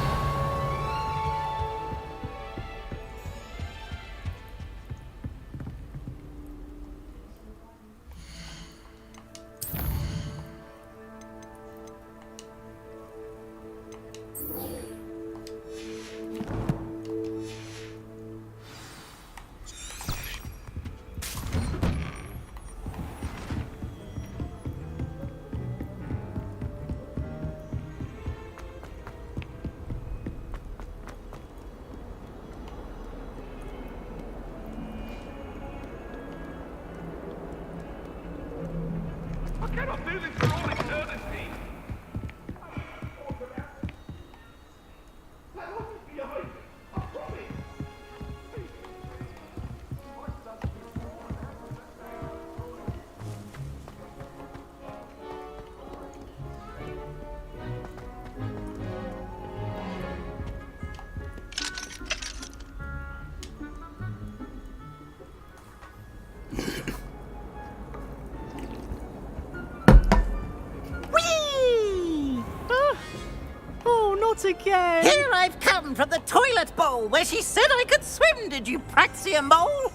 Again. Here I've come from the toilet bowl where she said I could swim, did you praxia mole?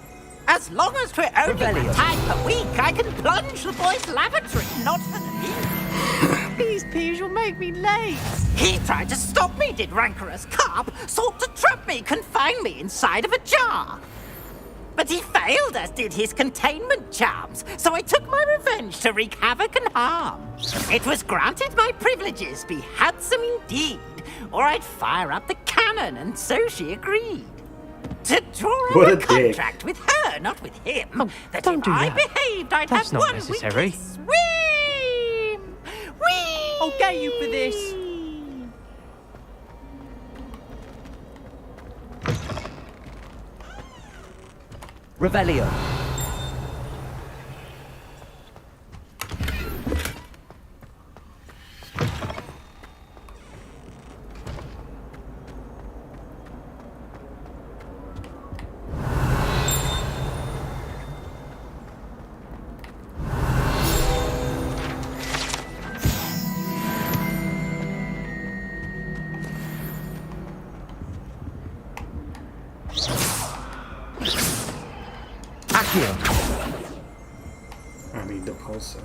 As long as we're only one time per week, I can plunge the boys' lavatory, not for the These peas will make me late. He tried to stop me, did rancorous carp, sought to trap me, confine me inside of a jar. But he failed, as did his containment charms, so I took my revenge to wreak havoc and harm. It was granted my privileges be handsome indeed, or I'd fire up the cannon, and so she agreed. To draw up a contract with her, not with him, that if I behaved, I'd have one necessary. weekly swim! Whee! I'll get you for this. Revelio. I need the pulsar.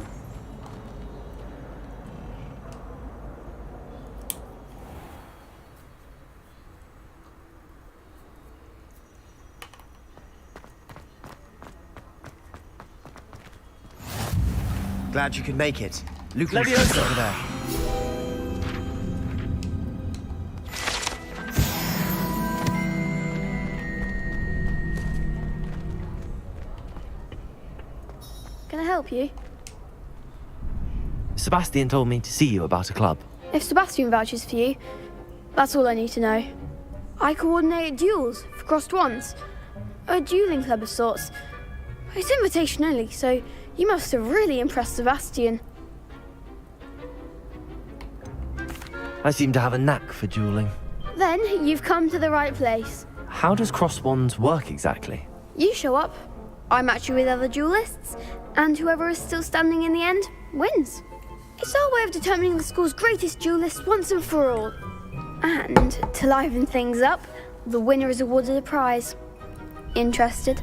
Glad you could make it. Leviosa over there. Can I help you? Sebastian told me to see you about a club. If Sebastian vouches for you, that's all I need to know. I coordinate duels for crossed ones. A dueling club of sorts. It's invitation only, so you must have really impressed Sebastian. I seem to have a knack for dueling. Then you've come to the right place. How does cross wands work exactly? You show up, I match you with other duelists, and whoever is still standing in the end wins. It's our way of determining the school's greatest duelist once and for all. And to liven things up, the winner is awarded a prize. Interested?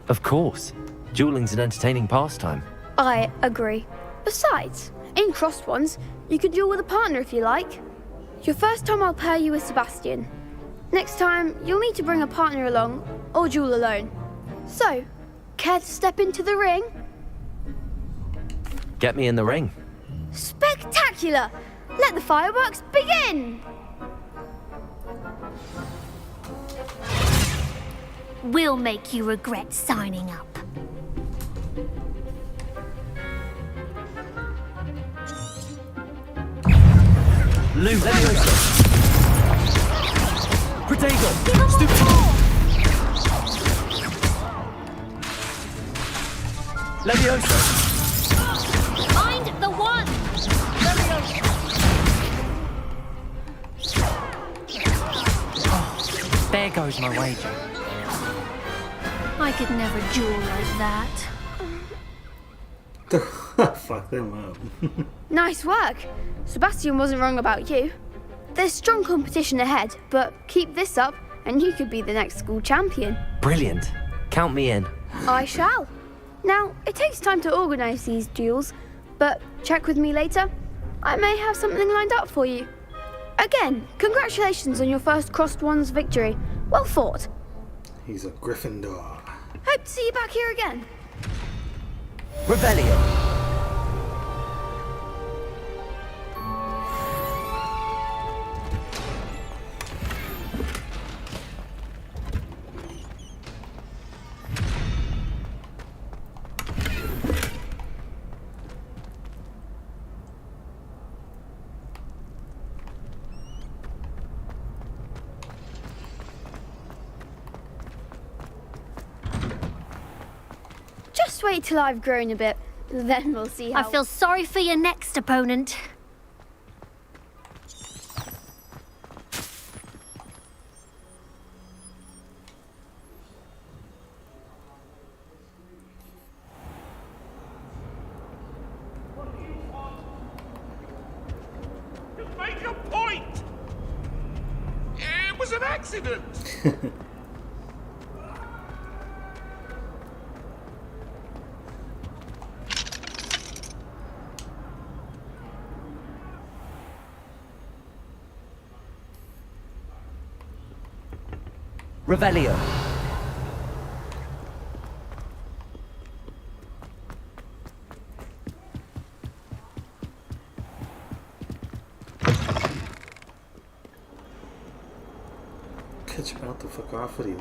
Of course. Dueling's an entertaining pastime. I agree. Besides, in crossed ones, you could duel with a partner if you like. Your first time I'll pair you with Sebastian. Next time, you'll need to bring a partner along, or duel alone. So, care to step into the ring? Get me in the ring. Spectacular! Let the fireworks begin! We'll make you regret signing up. Lou, Leviosa! Protego! Stupid! Leviosa! Find the one! There goes my wager. I could never duel like that. Fuck them up. Nice work. Sebastian wasn't wrong about you. There's strong competition ahead, but keep this up and you could be the next school champion. Brilliant. Count me in. I shall. Now, it takes time to organise these duels, but check with me later. I may have something lined up for you. Again, congratulations on your first Crossed Wands victory. Well fought. He's a Gryffindor. Hope to see you back here again. Revelio. Just wait till I've grown a bit, then we'll see how... I feel sorry for your next opponent. Make a point! It was an accident! Revelio. Catch him out the fuck off with you.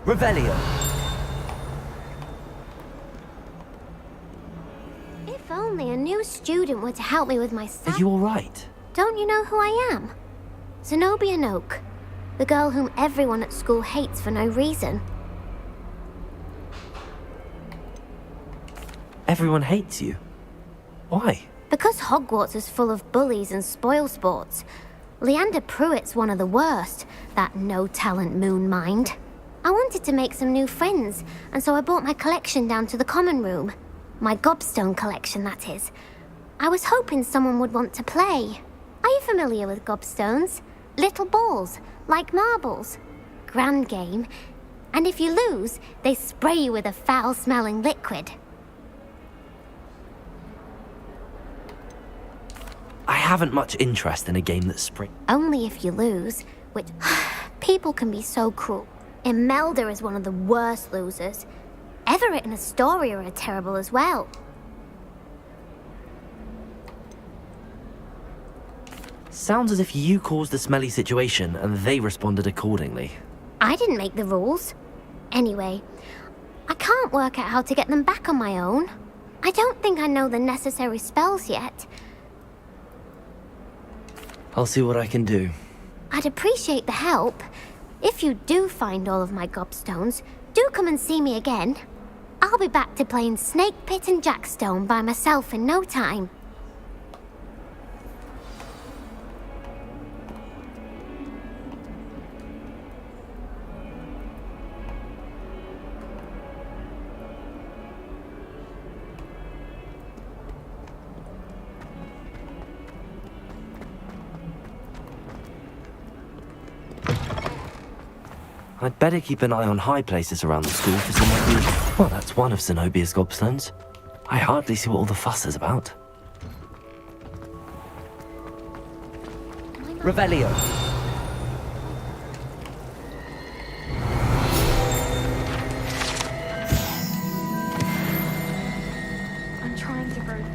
Revelio. If only a new student were to help me with my Are you alright? Don't you know who I am? Zenobia Noak, the girl whom everyone at school hates for no reason. Everyone hates you. Why? Because Hogwarts is full of bullies and spoilsports. Leander Pruitt's one of the worst, that no-talent moon mind. I wanted to make some new friends, and so I brought my collection down to the common room. My gobstone collection, that is. I was hoping someone would want to play. Are you familiar with gobstones? Little balls, like marbles. Grand game. And if you lose, they spray you with a foul-smelling liquid. I haven't much interest in a game that's Only if you lose, which... people can be so cruel. Imelda is one of the worst losers. Everett and Astoria are terrible as well. Sounds as if you caused the smelly situation and they responded accordingly. I didn't make the rules. Anyway, I can't work out how to get them back on my own. I don't think I know the necessary spells yet. I'll see what I can do. I'd appreciate the help. If you do find all of my gobstones, do come and see me again. I'll be back to playing Snake Pit and Jackstone by myself in no time. I'd better keep an eye on high places around the school for some obvious... Well, that's one of Zenobia's gobstones. I hardly see what all the fuss is about. Revelio. I'm trying to breathe.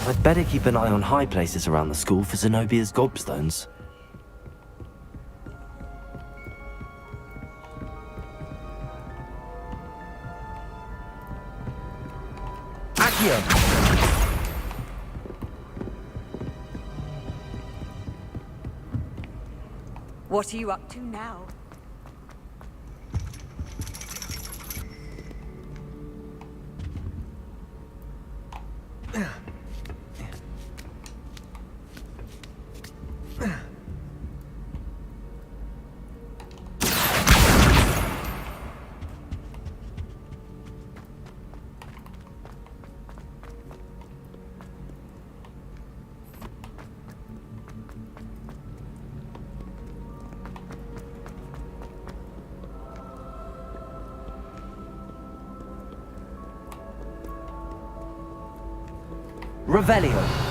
I'd better keep an eye on high places around the school for Zenobia's gobstones. Accio! What are you up to now? Revelio.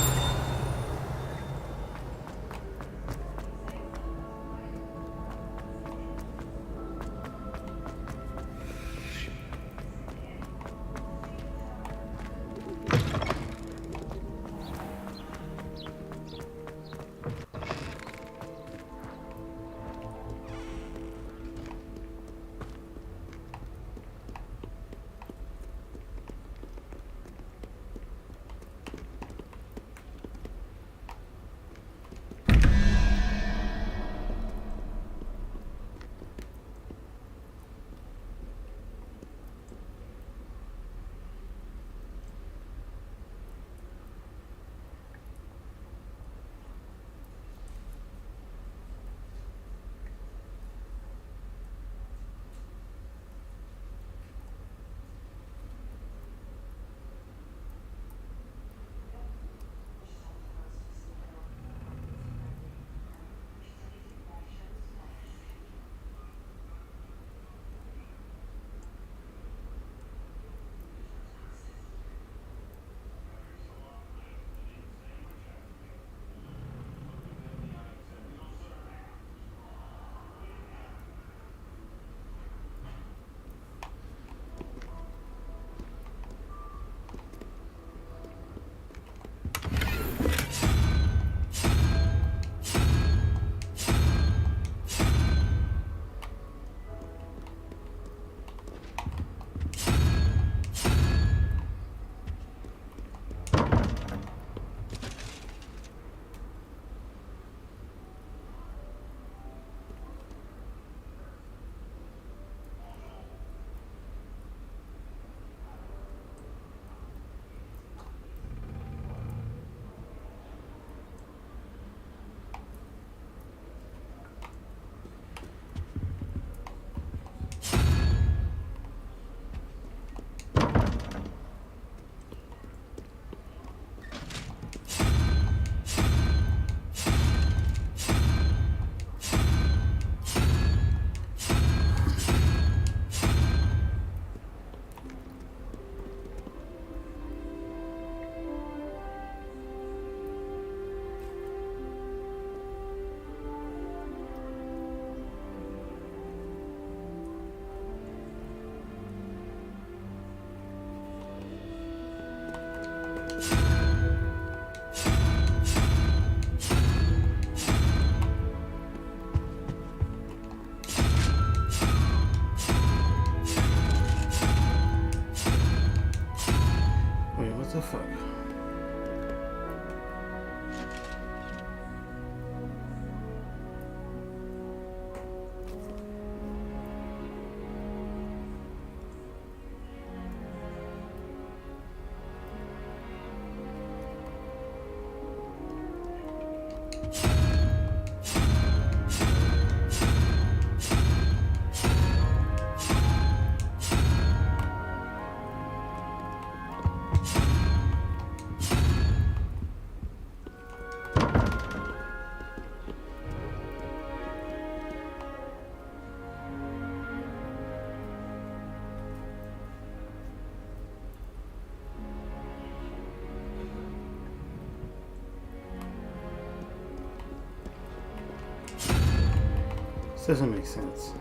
This doesn't make sense.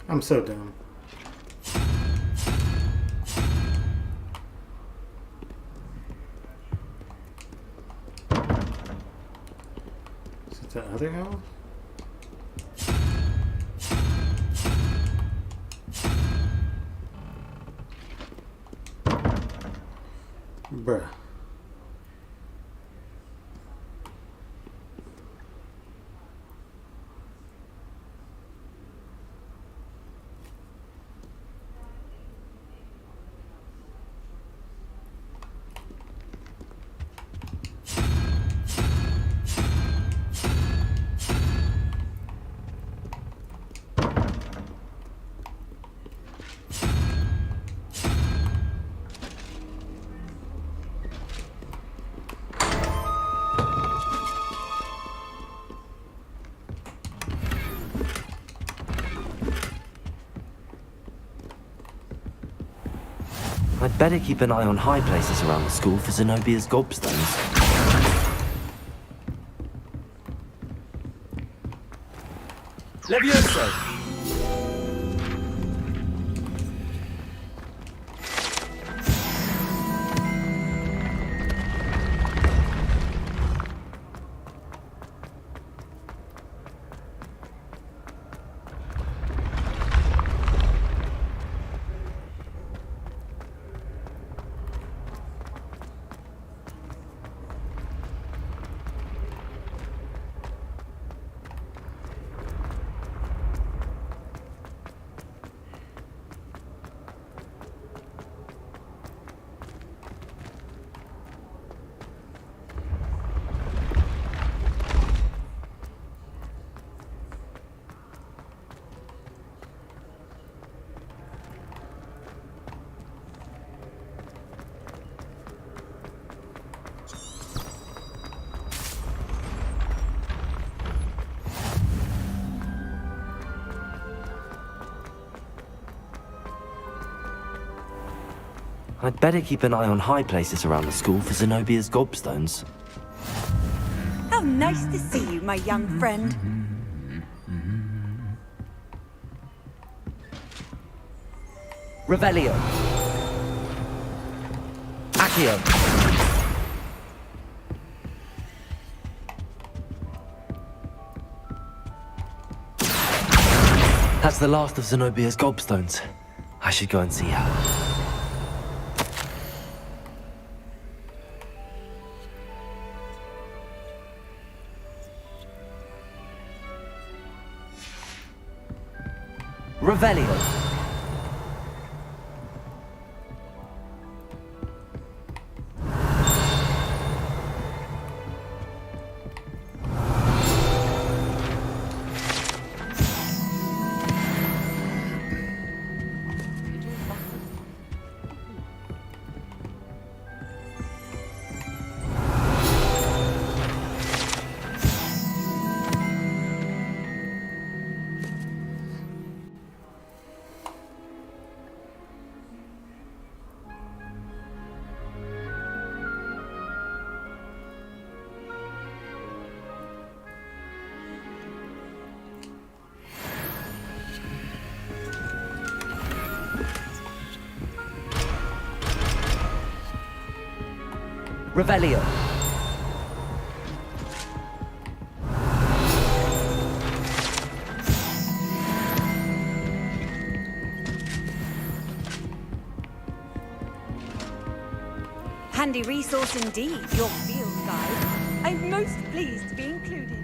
I'm so dumb. Is it the other owl? Bruh. I'd better keep an eye on high places around the school for Zenobia's gobstones. Levioso! I'd better keep an eye on high places around the school for Zenobia's gobstones. How nice to see you, my young friend. Revelio. Accio. That's the last of Zenobia's gobstones. I should go and see her. Revelio. Revelio. Handy resource indeed, your field guide. I'm most pleased to be included.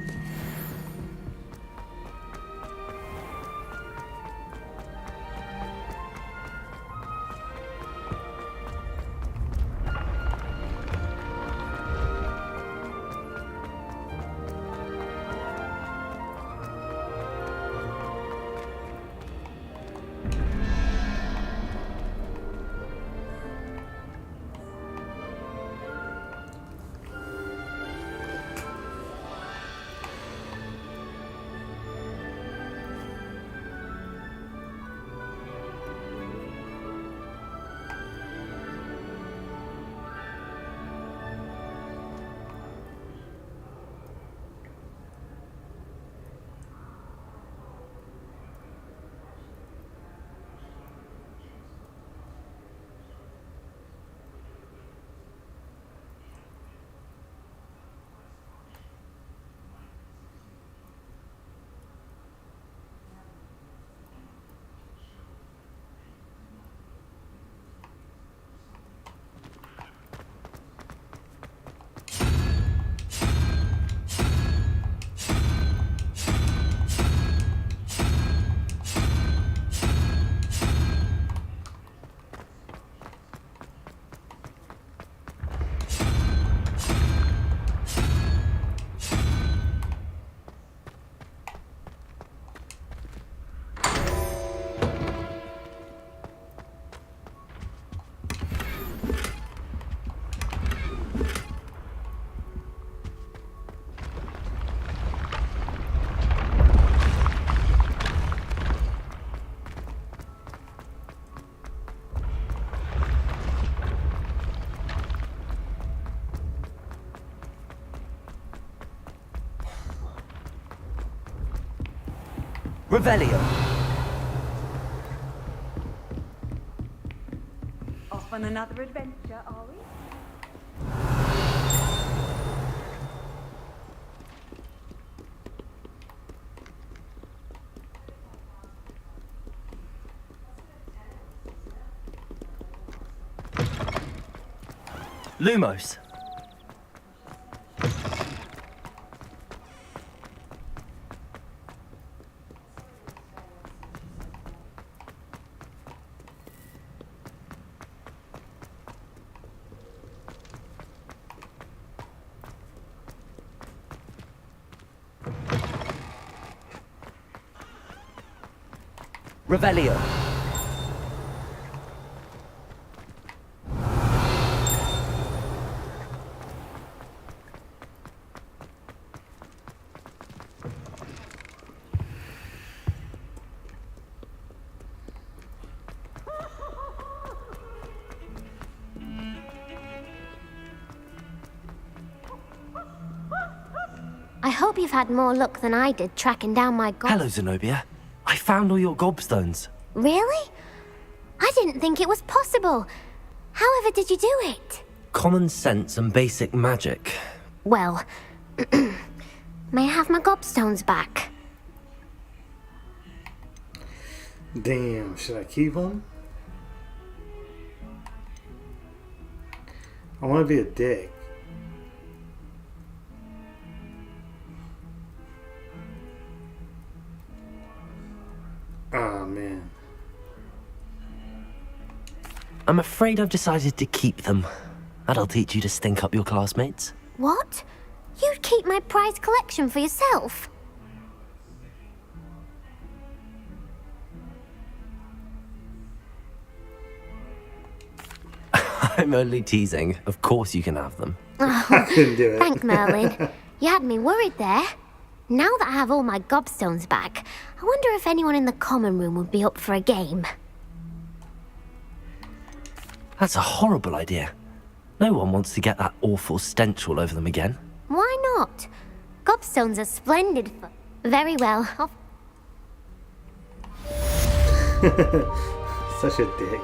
Revelio. Off on another adventure, are we? Lumos. Revelio. I hope you've had more luck than I did tracking down my Hello, Zenobia. I found all your gobstones. Really? I didn't think it was possible. However did you do it? Common sense and basic magic. Well, may I have my gobstones back? Damn, should I keep them? I want to be a dick. Oh, man. I'm afraid I've decided to keep them. That'll teach you to stink up your classmates. What? You'd keep my prized collection for yourself? I'm only teasing. Of course you can have them. Oh, couldn't do it. thank Merlin. You had me worried there. Now that I have all my gobstones back, I wonder if anyone in the common room would be up for a game. That's a horrible idea. No one wants to get that awful stench all over them again. Why not? Gobstones are splendid fun. Very well. Such a dick.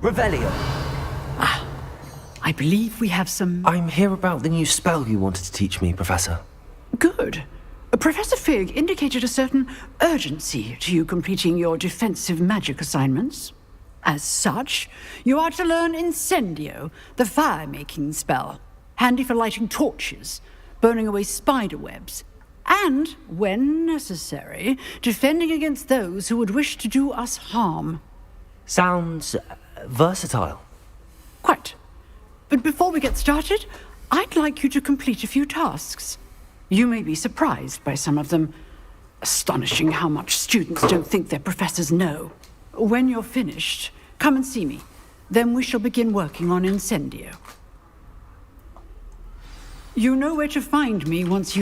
Revelio. I believe we have some... I'm here about the new spell you wanted to teach me, Professor. Good. Professor Fig indicated a certain urgency to you completing your defensive magic assignments. As such, you are to learn Incendio, the fire-making spell, handy for lighting torches, burning away spider webs, And, when necessary, defending against those who would wish to do us harm. Sounds versatile. Quite. But before we get started, I'd like you to complete a few tasks. You may be surprised by some of them. Astonishing how much students don't think their professors know. When you're finished, come and see me. Then we shall begin working on Incendio. You know where to find me once you...